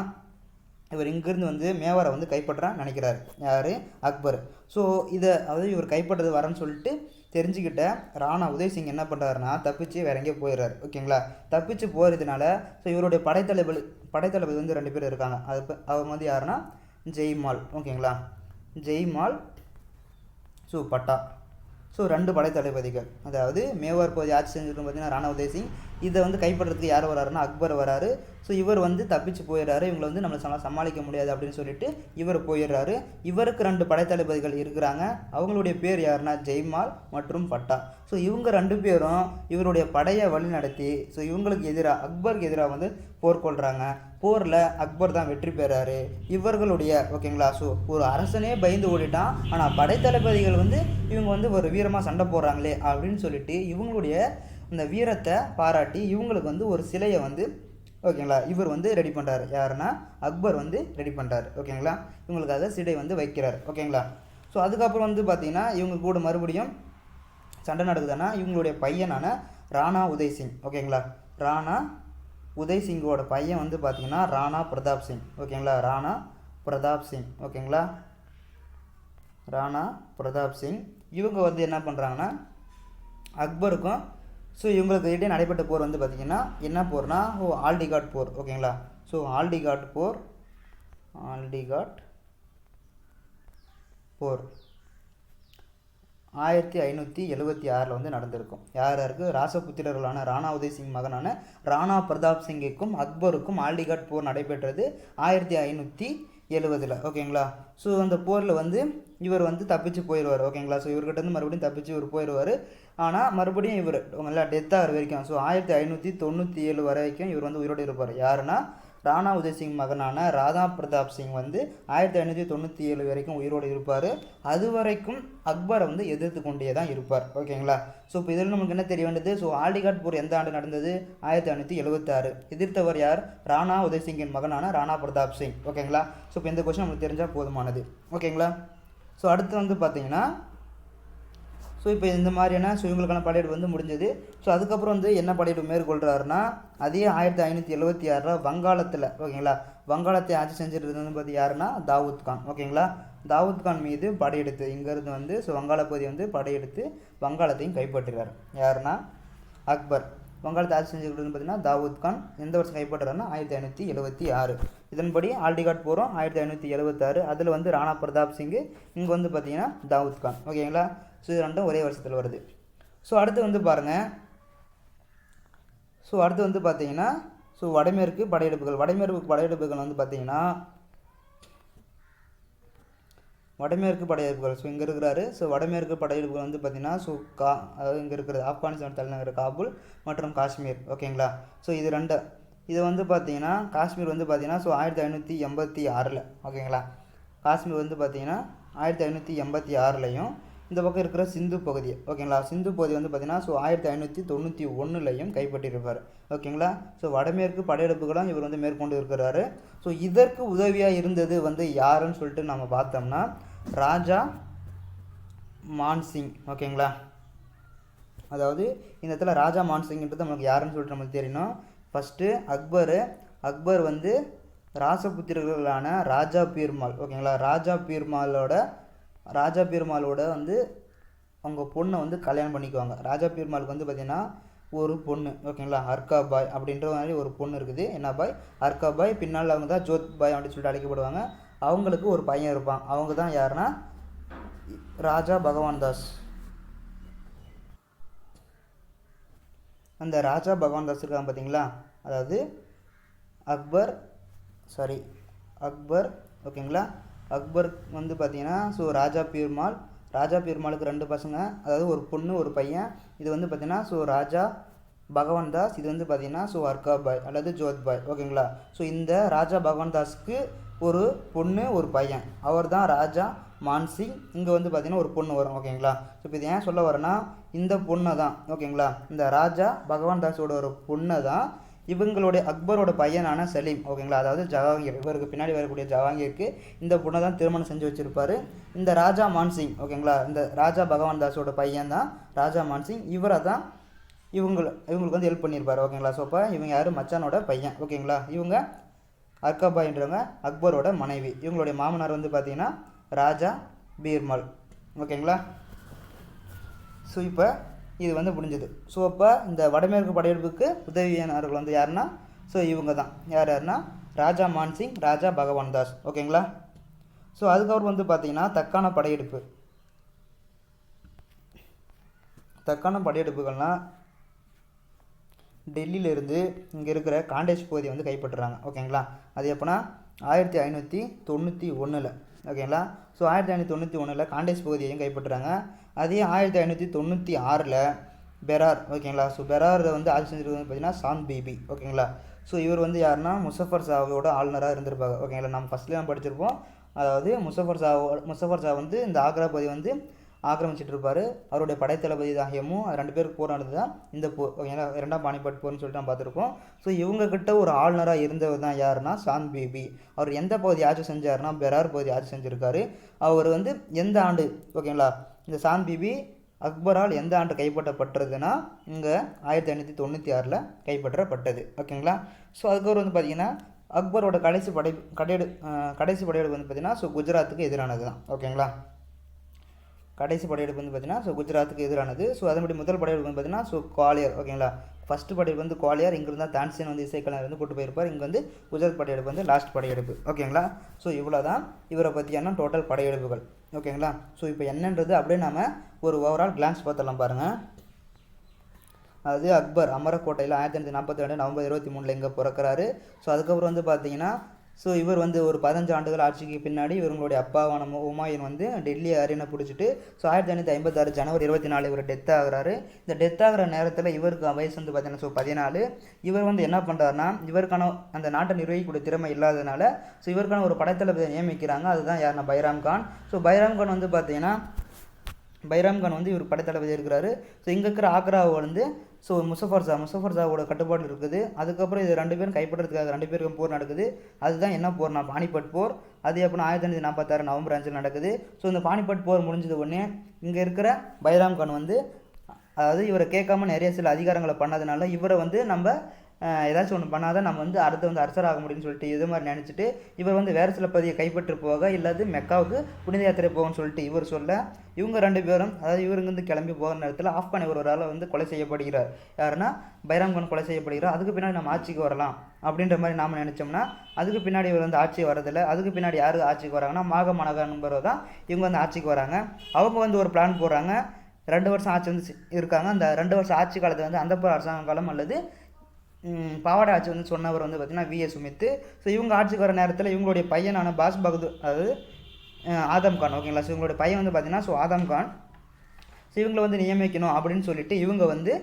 இவர் இங்கேருந்து வந்து மேவாரை வந்து கைப்பற்ற நினைக்கிறார். யார்? அக்பர். ஸோ இதை அதாவது இவர் கைப்பற்றது வரேன்னு சொல்லிட்டு தெரிஞ்சுக்கிட்ட ராணா உதய் சிங் என்ன பண்ணுறாருனா தப்பிச்சு வேற எங்கேயோ போயிடுறாரு. ஓகேங்களா, தப்பிச்சு போகிறதுனால ஸோ இவருடைய படைத்தளபதி வந்து 2 பேர் இருக்காங்க. அவங்க வந்து யாருன்னா ஜெய்மால். ஓகேங்களா, ஜெய்மால், ஸோ பட்டா. ஸோ 2 படைத்தளபதிகள். அதாவது மேவார் பகுதி ஆட்சி செஞ்சுருக்கோம் பார்த்தீங்கன்னா ராணா உதய் சிங். இதை வந்து கைப்பற்றதுக்கு யார் வராருன்னா அக்பர் வராரு. ஸோ இவர் வந்து தப்பிச்சு போயிடுறாரு. இவங்களை வந்து நம்மளை சமாளிக்க முடியாது அப்படின்னு சொல்லிட்டு இவர் போயிடுறாரு. இவருக்கு 2 படைத்தளபதிகள் இருக்கிறாங்க. அவங்களுடைய பேர் யாருன்னா ஜெய்மால் மற்றும் பட்டா. ஸோ இவங்க 2 பேரும் இவருடைய படையை வழி நடத்தி ஸோ இவங்களுக்கு எதிராக அக்பருக்கு எதிராக வந்து போர் கொள்கிறாங்க. போரில் அக்பர் தான் வெற்றி பெறாரு. இவர்களுடைய ஓகேங்களா, ஸோ ஒரு அரசனே பயந்து ஓடிட்டான். ஆனால் படைத்தளபதிகள் வந்து இவங்க வந்து ஒரு வீரமாக சண்டை போடுறாங்களே அப்படின்னு சொல்லிட்டு இவங்களுடைய இந்த வீரத்தை பாராட்டி இவங்களுக்கு வந்து ஒரு சிலையை வந்து ஓகேங்களா இவர் வந்து ரெடி பண்ணுறாரு. யாருன்னா அக்பர் வந்து ரெடி பண்ணுறாரு. ஓகேங்களா, இவங்களுக்காக சிலை வந்து வைக்கிறார். ஓகேங்களா, ஸோ அதுக்கப்புறம் வந்து பார்த்திங்கன்னா இவங்க கூட மறுபடியும் சண்டை நடக்குதுன்னா இவங்களுடைய பையனான ராணா உதய் சிங். ஓகேங்களா, ராணா உதய் சிங்கோட பையன் வந்து பார்த்திங்கன்னா ராணா பிரதாப் சிங். ஓகேங்களா, ராணா பிரதாப் சிங். ஓகேங்களா, ராணா பிரதாப் சிங். இவங்க வந்து என்ன பண்ணுறாங்கன்னா அக்பருக்கும் ஸோ இவங்களுக்கு இடையே நடைபெற்ற போர் வந்து பார்த்திங்கன்னா என்ன போர்னா ஆல்டிகாட் போர். ஓகேங்களா, ஸோ ஆல்டிகாட் போர் 1576 வந்து நடந்திருக்கும். யாருக்கு? ராசபுத்திரர்களான ராணா உதய் சிங் மகனான ராணா பிரதாப் சிங்கிற்கும் அக்பருக்கும் ஆல்டிகாட் போர் நடைபெற்றது 1570. ஓகேங்களா, ஸோ அந்த போரில் வந்து இவர் வந்து தப்பிச்சு போயிடுவார். ஓகேங்களா, ஸோ இவர்கிட்ட வந்து மறுபடியும் தப்பிச்சு இவர் போயிடுவார். ஆனால் மறுபடியும் இவர் உங்களா டெத் ஆகிற வரைக்கும் ஸோ 1597 வரைக்கும் இவர் வந்து உயிரோடு இருப்பார். யாருன்னா ராணா உதய் சிங் மகனான ராணா பிரதாப் சிங் வந்து 1597 வரைக்கும் உயிரோடு இருப்பார். அது வரைக்கும் அக்பரை வந்து எதிர்த்து கொண்டே தான் இருப்பார். ஓகேங்களா, ஸோ இப்போ இதில் நமக்கு என்ன தெரிய வேண்டியது, ஸோ ஆல்டிகாட் போர் எந்த ஆண்டு நடந்தது? 1576. எதிர்த்தவர் யார்? ராணா உதய் சிங்கின் மகனான ராணா பிரதாப் சிங். ஓகேங்களா, ஸோ இப்போ இந்த கொஸ்டின் நமக்கு தெரிஞ்சால் போதுமானது. ஓகேங்களா, ஸோ அடுத்து வந்து பார்த்தீங்கன்னா ஸோ இப்போ இந்த மாதிரியான ஸோ இவங்களுக்கான படையெடுப்பு வந்து முடிஞ்சது. ஸோ அதுக்கப்புறம் வந்து என்ன படையெடுப்பு மேற்கொள்கிறாருன்னா அதே 1576 வங்காளத்தில் ஓகேங்களா வங்காளத்தை ஆட்சி செஞ்சுட்டு வந்து பார்த்து யாருன்னா தாவூத் கான். ஓகேங்களா, தாவூத் கான் மீது படையெடுத்து இங்கேருந்து வந்து ஸோ வங்காள பகுதி வந்து படையெடுத்து வங்காளத்தையும் கைப்பற்றுறார். யாருன்னா அக்பர். வங்காளத்தை ஆட்சி செஞ்சுக்கிட்டு வந்து பார்த்தீங்கன்னா தாவூத் கான் எந்த வருஷம் கைப்பற்றுறாருன்னா 1576. இதன்படி ஆல்டிகாட் போகிறோம் 1576. அதில் வந்து ராணா பிரதாப் சிங்கு, இங்கே வந்து பார்த்தீங்கன்னா தாவூத் கான். ஓகேங்களா, ஸோ இது ரெண்டும் ஒரே வருஷத்தில் வருது. ஸோ அடுத்து வந்து பாருங்கள், ஸோ அடுத்து வந்து பார்த்தீங்கன்னா ஸோ வடமேற்கு படையெடுப்புகள் வந்து பார்த்தீங்கன்னா வடமேற்கு படையெடுப்புகள் ஸோ இங்கே இருக்கிறாரு. ஸோ வடமேற்கு படையெடுப்புகள் வந்து பார்த்திங்கன்னா ஸோ அதாவது இங்கே இருக்கிறது ஆப்கானிஸ்தான் தலைநகர் காபூல் மற்றும் காஷ்மீர். ஓகேங்களா, ஸோ இது வந்து பார்த்திங்கன்னா காஷ்மீர் வந்து பார்த்திங்கன்னா ஸோ 1586. ஓகேங்களா, காஷ்மீர் வந்து பார்த்திங்கன்னா 1586லையும் இந்த பக்கம் இருக்கிற சிந்து பகுதி. ஓகேங்களா, சிந்து பகுதி வந்து பார்த்திங்கன்னா ஸோ 1591லையும் கைப்பற்றியிருப்பார். ஓகேங்களா, ஸோ வடமேற்கு படையெடுப்புகளும் இவர் வந்து மேற்கொண்டு இருக்கிறாரு. ஸோ இதற்கு உதவியாக இருந்தது வந்து யாருன்னு சொல்லிட்டு நம்ம பார்த்தோம்னா ராஜா மான்சிங். ஓகேங்களா, அதாவது இந்த இடத்துல ராஜா மான்சிங்கிறது நமக்கு யாருன்னு சொல்லிட்டு நமக்கு தெரியணும். ஃபஸ்ட்டு அக்பர் வந்து ராசபுத்திரர்களான ராஜா பீர்மால். ஓகேங்களா, ராஜா பீர்மாலோட வந்து அவங்க பொண்ணை வந்து கல்யாணம் பண்ணிக்குவாங்க. ராஜா பீர்மாலுக்கு வந்து பார்த்திங்கன்னா ஒரு பொண்ணு. ஓகேங்களா, அர்கா பாய் அப்படின்ற மாதிரி ஒரு பொண்ணு இருக்குது. என்ன பாய்? அர்கா பாய். பின்னால் அவங்க தான் ஜோத் பாய் அப்படின்னு சொல்லிட்டு அழைக்கப்படுவாங்க. அவங்களுக்கு ஒரு பையன் இருப்பான். அவங்க தான் யாருன்னா ராஜா பகவான் தாஸ். அந்த ராஜா பகவான் தாஸ் இருக்காங்க பார்த்தீங்களா, அதாவது அக்பர் ஓகேங்களா. அக்பர் வந்து பார்த்தீங்கன்னா ஸோ ராஜா பீர்மாலுக்கு 2 பசங்க, அதாவது ஒரு பொண்ணு ஒரு பையன். இது வந்து பார்த்தீங்கன்னா ஸோ ராஜா பகவான் தாஸ், இது வந்து பார்த்தீங்கன்னா ஸோ அர்காபாய் அல்லது ஜோத்பாய் ஓகேங்களா. ஸோ இந்த ராஜா பகவான் தாஸ்க்கு ஒரு பொண்ணு ஒரு பையன், அவர் தான் ராஜா மான்சிங். இங்கே வந்து பார்த்தீங்கன்னா ஒரு பொண்ணு வரும் ஓகேங்களா. ஸோ இப்போ இது ஏன் சொல்ல வரேன்னா, இந்த பொண்ணை தான் ஓகேங்களா, இந்த ராஜா பகவான் தாஸோட ஒரு பொண்ணை தான் இவங்களுடைய அக்பரோட பையனான சலீம் ஓகேங்களா, அதாவது ஜஹாங்கீர், இவருக்கு பின்னாடி வரக்கூடிய ஜஹாங்கீருக்கு இந்த பொண்ணை தான் திருமணம் செஞ்சு வச்சுருப்பார். இந்த ராஜா மான்சிங் ஓகேங்களா, இந்த ராஜா பகவான் தாஸோட பையன் தான் ராஜா மான்சிங், இவரை தான் இவங்களுக்கு வந்து ஹெல்ப் பண்ணியிருப்பார் ஓகேங்களா. ஸோ அப்போ இவங்க யார், மச்சானோட பையன் ஓகேங்களா. இவங்க அர்காபாயின்றவங்க அக்பரோட மனைவி. இவங்களுடைய மாமனார் வந்து பார்த்திங்கன்னா ராஜா பீர்மல் ஓகேங்களா. ஸோ இப்போ இது வந்து முடிஞ்சது. ஸோ அப்போ இந்த வடமேற்கு படையெடுப்புக்கு உதவியானவர்கள் வந்து யாருன்னா, ஸோ இவங்க தான் யாருன்னா ராஜா மான்சிங், ராஜா பகவான் தாஸ் ஓகேங்களா. ஸோ அதுக்கப்புறம் வந்து பார்த்திங்கன்னா தக்கான படையெடுப்புகள்னால் டெல்லியிலேருந்து இங்கே இருக்கிற காண்டேஜ் பகுதியை வந்து கைப்பற்றுறாங்க ஓகேங்களா. அது எப்போனா 1591 ஓகேங்களா. ஸோ 1591 காண்டேஜ் பகுதியையும் கைப்பற்றுறாங்க. அதே 1596 பெரார் ஓகேங்களா. ஸோ பெரார் வந்து ஆட்சி செஞ்சுருக்கிறது பார்த்தீங்கன்னா சாந்த் பீபி ஓகேங்களா. ஸோ இவர் வந்து யாருன்னா முசஃபர் ஷாவோட ஆளுநராக இருந்திருப்பாங்க ஓகேங்களா. நம்ம ஃபஸ்ட்லேயே நம்ம படிச்சிருப்போம், அதாவது முசஃபர் ஷா வந்து இந்த ஆக்ரா பகுதி வந்து ஆக்கிரமிச்சிட்டு இருப்பார். அவருடைய படைத்தளபதி தாகியமும் 2 பேருக்கு போர் நடந்து தான் இந்த போர் ஓகேங்களா, 2ஆம் பானிபட் போர்னு சொல்லிட்டு நம்ம பார்த்துருக்கோம். ஸோ இவங்கக்கிட்ட ஒரு ஆளுநராக இருந்தவர் தான் யாருன்னா சாந்த் பீபி. அவர் எந்த பகுதி ஆட்சி செஞ்சாருன்னா பெரார் பகுதி ஆட்சி செஞ்சுருக்காரு. அவர் வந்து எந்த ஆண்டு ஓகேங்களா, இந்த சாந்த் பீபி அக்பரால் எந்த ஆண்டு கைப்பற்றப்பட்டதுன்னா இங்கே 1596 கைப்பற்றப்பட்டது ஓகேங்களா. ஸோ அதுக்கப்புறம் வந்து பார்த்திங்கன்னா அக்பரோட கடைசி படையெடுப்பு வந்து பார்த்திங்கன்னா ஸோ குஜராத்துக்கு எதிரானது தான் ஓகேங்களா. கடைசி படையெடுப்பு வந்து பார்த்திங்கன்னா ஸோ குஜராத்துக்கு எதிரானது. ஸோ அதன்படி முதல் படையெடுப்பு வந்து பார்த்திங்கன்னா ஸோ குவாலியர் ஓகேங்களா. ஃபஸ்ட்டு படையெடுப்பு வந்து குவாலியர், இங்கிருந்து தான் தான்சேன் வந்து இசைக்கலைஞர் வந்து கூட்டு போயிருப்பார். இங்கே வந்து குஜராத் படையெடுப்பு வந்து லாஸ்ட் படையெடுப்பு ஓகேங்களா. ஸோ இவ்வளோ தான் இவரை பற்றியான டோட்டல் படையெடுப்புகள் ஓகேங்களா. ஸோ இப்போ என்னன்றது அப்படியே நம்ம ஒரு ஓவரால் கிளான்ஸ் பார்த்துடலாம் பாருங்கள். அதாவது அக்பர் அமரக்கோட்டையில் 1542 நவம்பர் 23 இங்கே பிறக்கிறாரு. ஸோ அதுக்கப்புறம் வந்து பார்த்திங்கன்னா ஸோ இவர் வந்து ஒரு 15 ஆண்டுகள் ஆட்சிக்கு பின்னாடி இவங்களுடைய அப்பாவான ஹுமாயூன் வந்து டெல்லி அரியணை பிடிச்சிட்டு ஸோ 1556 ஜனவரி 24 இவர் டெத் ஆகுறாரு. இந்த டெத் ஆகிற நேரத்தில் இவருக்கு வயசு வந்து பார்த்தீங்கன்னா ஸோ 14. இவர் வந்து என்ன பண்ணுறாருனா, இவருக்கான அந்த நாட்டை நிர்வகிக்கக்கூடிய திறமை இல்லாததுனால ஸோ இவருக்கான ஒரு படைத்தளபதியை நியமிக்கிறாங்க. அதுதான் யாருன்னா பைராம் கான். ஸோ பைராம் கான் வந்து பார்த்தீங்கன்னா இவர் படைத்தளபதி இருக்கிறாரு. ஸோ இங்கே இருக்கிற ஆக்ராவை வந்து ஸோ முசஃபர் ஷாவோட கட்டுப்பாடு இருக்குது. அதுக்கப்புறம் இது 2 பேரும் கைப்பற்றதுக்காக 2 பேருக்கும் போர் நடக்குது. அதுதான் என்ன போர்னா பானிபட் போர். அது எப்படின்னா 1546 நவம்பர் 5 நடக்குது. ஸோ இந்த பானிபட் போர் முடிஞ்சது உடனே இங்கே இருக்கிற பைராம் கான் வந்து, அதாவது இவரை கேட்காம நிறைய சில அதிகாரங்களை பண்ணதுனால இவரை வந்து நம்ம ஏதாச்சும் ஒன்று பண்ணாதான் நம்ம வந்து அடுத்து வந்து அரசராக முடியும்னு சொல்லிட்டு இது மாதிரி நினச்சிட்டு இவர் வந்து வேறு சில பகுதியை கைப்பற்றி போக, இல்லாது மெக்காவுக்கு புனித யாத்திரை போகணும்னு சொல்லிட்டு இவர் சொல்ல, இவங்க 2 பேரும் அதாவது இவருங்க கிளம்பி போகிற நேரத்தில் ஆப்கான் இவரால் வந்து கொலை செய்யப்படுகிறார். யாருன்னா பைராம் கான் கொலை செய்யப்படுகிறார். அதுக்கு பின்னாடி நம்ம ஆட்சிக்கு வரலாம் அப்படின்ற மாதிரி நாம் நினச்சோம்னா, அதுக்கு பின்னாடி இவர் வந்து ஆட்சி வரதில்லை. அதுக்கு பின்னாடி யார் ஆட்சிக்கு வராங்கன்னா மாகமனகா என்பவர் தான் இவங்க வந்து ஆட்சிக்கு வராங்க. அவங்க வந்து ஒரு பிளான் போடுறாங்க. 2 வருஷம் ஆட்சி வந்து இருக்காங்க. அந்த 2 வருஷம் ஆட்சி காலத்தில் வந்து அந்தப்புற அரசாங்க காலம் அல்லது பாவாடை ஆட்சி வந்து சொன்னவர் வந்து பார்த்திங்கன்னா விஎஸ் சுமித். ஸோ இவங்க ஆட்சிக்கு வர நேரத்தில் இவங்களுடைய பையனான பாஸ் பகதூர், அதாவது ஆதம் கான் ஓகேங்களா. ஸோ இவங்களுடைய பையன் வந்து பார்த்திங்கன்னா ஸோ ஆதம் கான். ஸோ இவங்களை வந்து நியமிக்கணும் அப்படின்னு சொல்லிட்டு இவங்க வந்து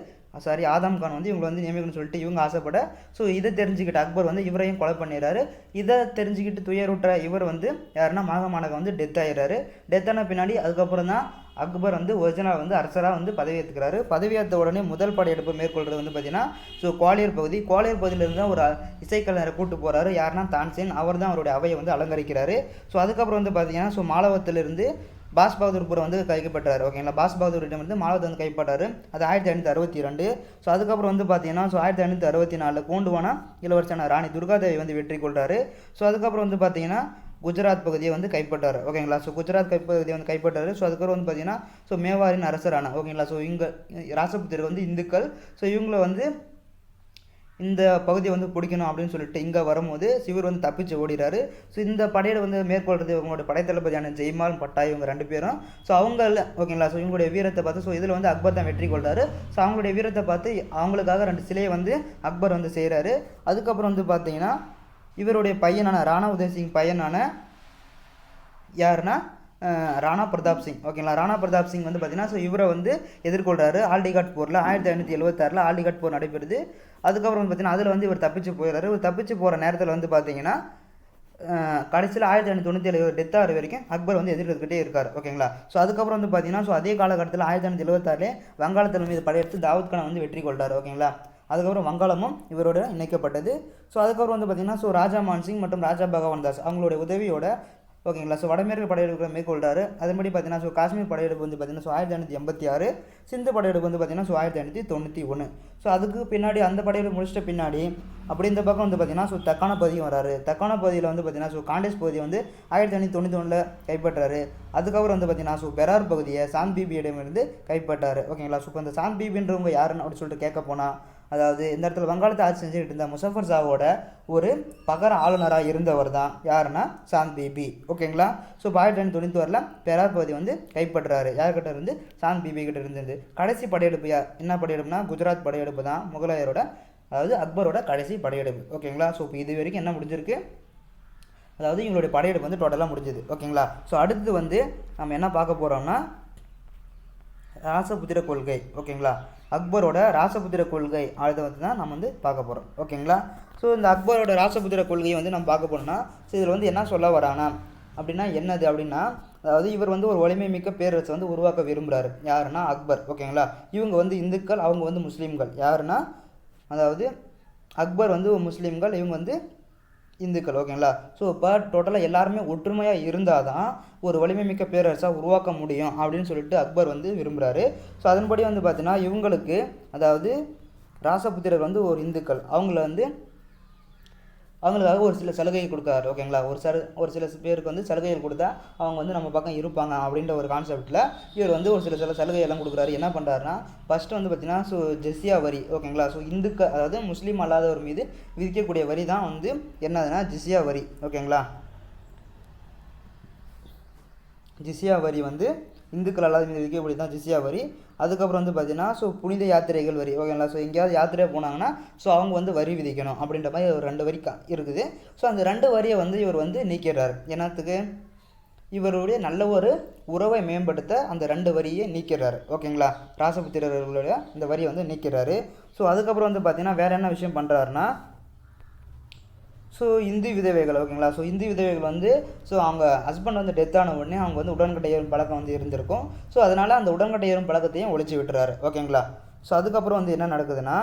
ஆதம் கான் வந்து இவங்களை வந்து நியமிக்கணும்னு சொல்லிட்டு இவங்க ஆசைப்பட, ஸோ இதை தெரிஞ்சுக்கிட்ட அக்பர் வந்து இவரையும் கொலை பண்ணிடுறாரு. இதை தெரிஞ்சுக்கிட்டு துயருற்ற இவர் வந்து யாருன்னா மாகமானகா வந்து டெத் ஆகிடுறாரு. டெத் ஆன பின்னாடி அதுக்கப்புறம் தான் அக்பர் வந்து ஒரிஜினல் வந்து அரசராக வந்து பதவியேற்றுக்கிறாரு. பதவியேற்ற உடனே முதல் படையெடுப்பு மேற்கொள்கிறது வந்து பார்த்திங்கன்னா ஸோ குவாலியர் பகுதியிலிருந்து தான் ஒரு இசைக்கலைஞரை கூட்டு போகிறாரு. யாருன்னா தான்சேன். அவர் தான் அவருடைய அவையை வந்து அலங்கரிக்கிறாரு. ஸோ அதுக்கப்புறம் வந்து பார்த்திங்கன்னா ஸோ மாலவத்திலிருந்து பாஸ் பகதூர்புரம் வந்து கைப்பற்றாரு ஓகேங்களா. பாஸ் பகதூரிடம் வந்து மாலவத்தை வந்து கைப்பற்றாரு. அது 1562. ஸோ அதுக்கப்புறம் வந்து பார்த்தீங்கன்னா ஸோ 1564 கோண்டுவானா இளவரசனான ராணி துர்காதேவி வந்து வெற்றி கொள்கிறாரு. ஸோ அதுக்கப்புறம் வந்து பார்த்தீங்கன்னா குஜராத் பகுதியை வந்து கைப்பற்றாரு ஓகேங்களா. ஸோ குஜராத் பகுதியை வந்து கைப்பற்றாரு. ஸோ அதுக்கப்புறம் வந்து பார்த்தீங்கன்னா ஸோ மேவாரின் அரசரான ஓகேங்களா. ஸோ இங்கே ராசபுத்திரர் வந்து இந்துக்கள். ஸோ இவங்களை வந்து இந்த பகுதியை வந்து பிடிக்கணும் அப்படின்னு சொல்லிட்டு இங்கே வரும்போது இவர் வந்து தப்பிச்சு ஓடிறாரு. ஸோ இந்த படையை வந்து மேற்கொள்கிறது இவங்களோட படைத்தளபதியான ஜெய்மால் பட்டாய் இவங்க 2 பேரும். ஸோ அவங்கள ஓகேங்களா. ஸோ இவங்களுடைய வீரத்தை பார்த்து ஸோ இதில் வந்து அக்பர் தான் வெற்றி கொள்கிறாரு. ஸோ அவங்களுடைய வீரத்தை பார்த்து அவங்களுக்காக 2 சிலையை வந்து அக்பர் வந்து செய்கிறாரு. அதுக்கப்புறம் வந்து பார்த்தீங்கன்னா இவருடைய பையனான ராணா உதய் சிங் பையனான யாருன்னா ராணா பிரதாப் சிங் ஓகேங்களா. ராணா பிரதாப் சிங் வந்து பார்த்தீங்கன்னா ஸோ இவரை வந்து எதிர்கொள்கிறாரு. ஆல்டிகாட் போரில் 1576 ஆல்டிகாட் போர் நடைபெறுது. அதுக்கப்புறம் வந்து பார்த்தீங்கன்னா அதில் வந்து இவர் தப்பிச்சு போயிடுறாரு. இவர் தப்பிச்சு போகிற நேரத்தில் வந்து பார்த்தீங்கன்னா கடைசியில் 1597 இவர் டெத் ஆகிற வரைக்கும் அக்பர் வந்து எதிர்த்துக்கிட்டே இருக்கார் ஓகேங்களா. ஸோ அதுக்கப்புறம் வந்து பார்த்தீங்கன்னா ஸோ அதே காலகட்டத்தில் 1576 வங்காளத்தின் மீது படையெடுத்து தாவூத் கானை வந்து வெற்றி கொள்கிறார் ஓகேங்களா. அதுக்கப்புறம் வங்காளமும் இவரோட இணைக்கப்பட்டது. ஸோ அதுக்கப்புறம் வந்து பார்த்தீங்கன்னா ஸோ ராஜா மான்சிங் மற்றும் ராஜா பகவான் தாஸ் அவங்களுடைய உதவியோட ஓகேங்களா. ஸோ வடமேற்கு படையெடுப்புகளை மேற்கொள்கிறாரு. அதன்படி பார்த்தீங்கன்னா ஸோ காஷ்மீர் படையெடுப்பு வந்து பார்த்தீங்கன்னா ஸோ 1586, சிந்து படையெடுப்பு வந்து பார்த்தீங்கன்னா ஸோ 1591. ஸோ அதுக்கு பின்னாடி அந்த படையெடுப்பு முடிச்சிட்ட பின்னாடி அப்படி இந்த பக்கம் வந்து பார்த்தீங்கன்னா ஸோ தக்கான பகுதியும் வராரு. தக்கான பகுதியில் வந்து பார்த்தீங்கன்னா ஸோ காண்டேஸ் பகுதியை வந்து 1591 கைப்பற்றாரு. அதுக்கப்புறம் வந்து பார்த்தீங்கன்னா ஸோ பெரார் பகுதியை சாந்த் பீபியிடமிருந்து கைப்பற்றாரு ஓகேங்களா. ஸோ இப்போ இந்த சாந்த் பீபின்றவங்க யாருன்னு அப்படின்னு சொல்லிட்டு கேட்க போனால் அதாவது இந்த இடத்துல வங்காளத்தை ஆட்சி செஞ்சுக்கிட்டு இருந்த முசஃபர் ஷாவோட ஒரு பகர ஆளுநராக இருந்தவர் தான் யாருன்னா சாந்த் பீபி ஓகேங்களா. ஸோ 1591 பெரார் பகுதி வந்து கைப்பற்றுறாரு. யார்கிட்ட இருந்து? சாந்த் பீபி கிட்ட இருந்தது. கடைசி படையெடுப்பு என்ன படையெடுப்புனா குஜராத் படையெடுப்பு தான் முகலாயரோட அதாவது அக்பரோட கடைசி படையெடுப்பு ஓகேங்களா. ஸோ இப்போ இது வரைக்கும் என்ன முடிஞ்சிருக்கு, அதாவது இவங்களுடைய படையெடுப்பு வந்து டோட்டலாக முடிஞ்சது ஓகேங்களா. ஸோ அடுத்து வந்து நம்ம என்ன பார்க்க போகிறோம்னா ராசபுத்திர கொள்கை ஓகேங்களா. அக்பரோட ராசபுத்திர கொள்கை அதை வந்து தான் நம்ம வந்து பார்க்க போகிறோம் ஓகேங்களா. ஸோ இந்த அக்பரோட ராசபுத்திர கொள்கையை வந்து நம்ம பார்க்க போனோம்னா ஸோ இதில் வந்து என்ன சொல்ல வரானா அப்படின்னா என்னது அப்படின்னா அதாவது இவர் வந்து ஒரு வலிமை மிக்க பேரரசை வந்து உருவாக்க விரும்புகிறாரு. யாருன்னா அக்பர் ஓகேங்களா. இவங்க வந்து இந்துக்கள், அவங்க வந்து முஸ்லீம்கள். யாருன்னா அதாவது அக்பர் வந்து முஸ்லீம்கள், இவங்க வந்து இந்துக்கள் ஓகேங்களா. ஸோ இப்போ டோட்டலாக எல்லாருமே ஒற்றுமையாக இருந்தால் தான் ஒரு வலிமை மிக்க பேரரசாக உருவாக்க முடியும் அப்படின்னு சொல்லிட்டு அக்பர் வந்து விரும்புகிறாரு. ஸோ அதன்படி வந்து பார்த்தீங்கன்னா இவங்களுக்கு அதாவது ராசபுத்திரர் வந்து ஒரு இந்துக்கள், அவங்களுக்காக ஒரு சில சலுகைகள் கொடுக்காரு ஓகேங்களா. ஒரு சில பேருக்கு வந்து சலுகைகள் கொடுத்தா அவங்க வந்து நம்ம பக்கம் இருப்பாங்க அப்படின்ற ஒரு கான்செப்டில் இவர் வந்து ஒரு சில சலுகையெல்லாம் கொடுக்குறாரு. என்ன பண்ணுறாருன்னா ஃபஸ்ட்டு வந்து பார்த்திங்கன்னா ஸோ ஜிஸ்யா வரி ஓகேங்களா. ஸோ இந்துக்கள் அதாவது முஸ்லீம் அல்லாதவர் மீது விதிக்கக்கூடிய வரி தான் வந்து என்னதுன்னா ஜிஸ்யா வரி ஓகேங்களா. ஜிஸ்யா வரி வந்து இந்துக்கள் அல்லாத மீது விதிக்கக்கூடிய தான் ஜிஸ்யா வரி. அதுக்கப்புறம் வந்து பார்த்தீங்கன்னா ஸோ புனித யாத்திரைகள் வரி ஓகேங்களா. ஸோ எங்கேயாவது யாத்திரையாக போனாங்கன்னா ஸோ அவங்க வந்து வரி விதிக்கணும் அப்படின்ற மாதிரி ஒரு 2 வரி இருக்குது. ஸோ அந்த 2 வரியை வந்து இவர் வந்து நீக்கிறார். என்னத்துக்கு? இவருடைய நல்ல ஒரு உறவை மேம்படுத்த அந்த 2 வரியை நீக்கிறார் ஓகேங்களா. ராசபுத்திரர்களுடைய இந்த வரியை வந்து நீக்கிறாரு. ஸோ அதுக்கப்புறம் வந்து பார்த்தீங்கன்னா வேறு என்ன விஷயம் பண்ணுறாருன்னா ஸோ இந்து விதவைகள் ஓகேங்களா. ஸோ இந்து விதவைகள் வந்து ஸோ அவங்க ஹஸ்பண்ட் வந்து டெத் ஆன உடனே அவங்க வந்து உடன்கட்டை ஏறும் பழக்கம் வந்து இருந்திருக்கும். ஸோ அதனால் அந்த உடன்கட்டை ஏறும் பழக்கத்தையும் ஒழிச்சு விட்டுறாரு ஓகேங்களா. ஸோ அதுக்கப்புறம் வந்து என்ன நடக்குதுன்னா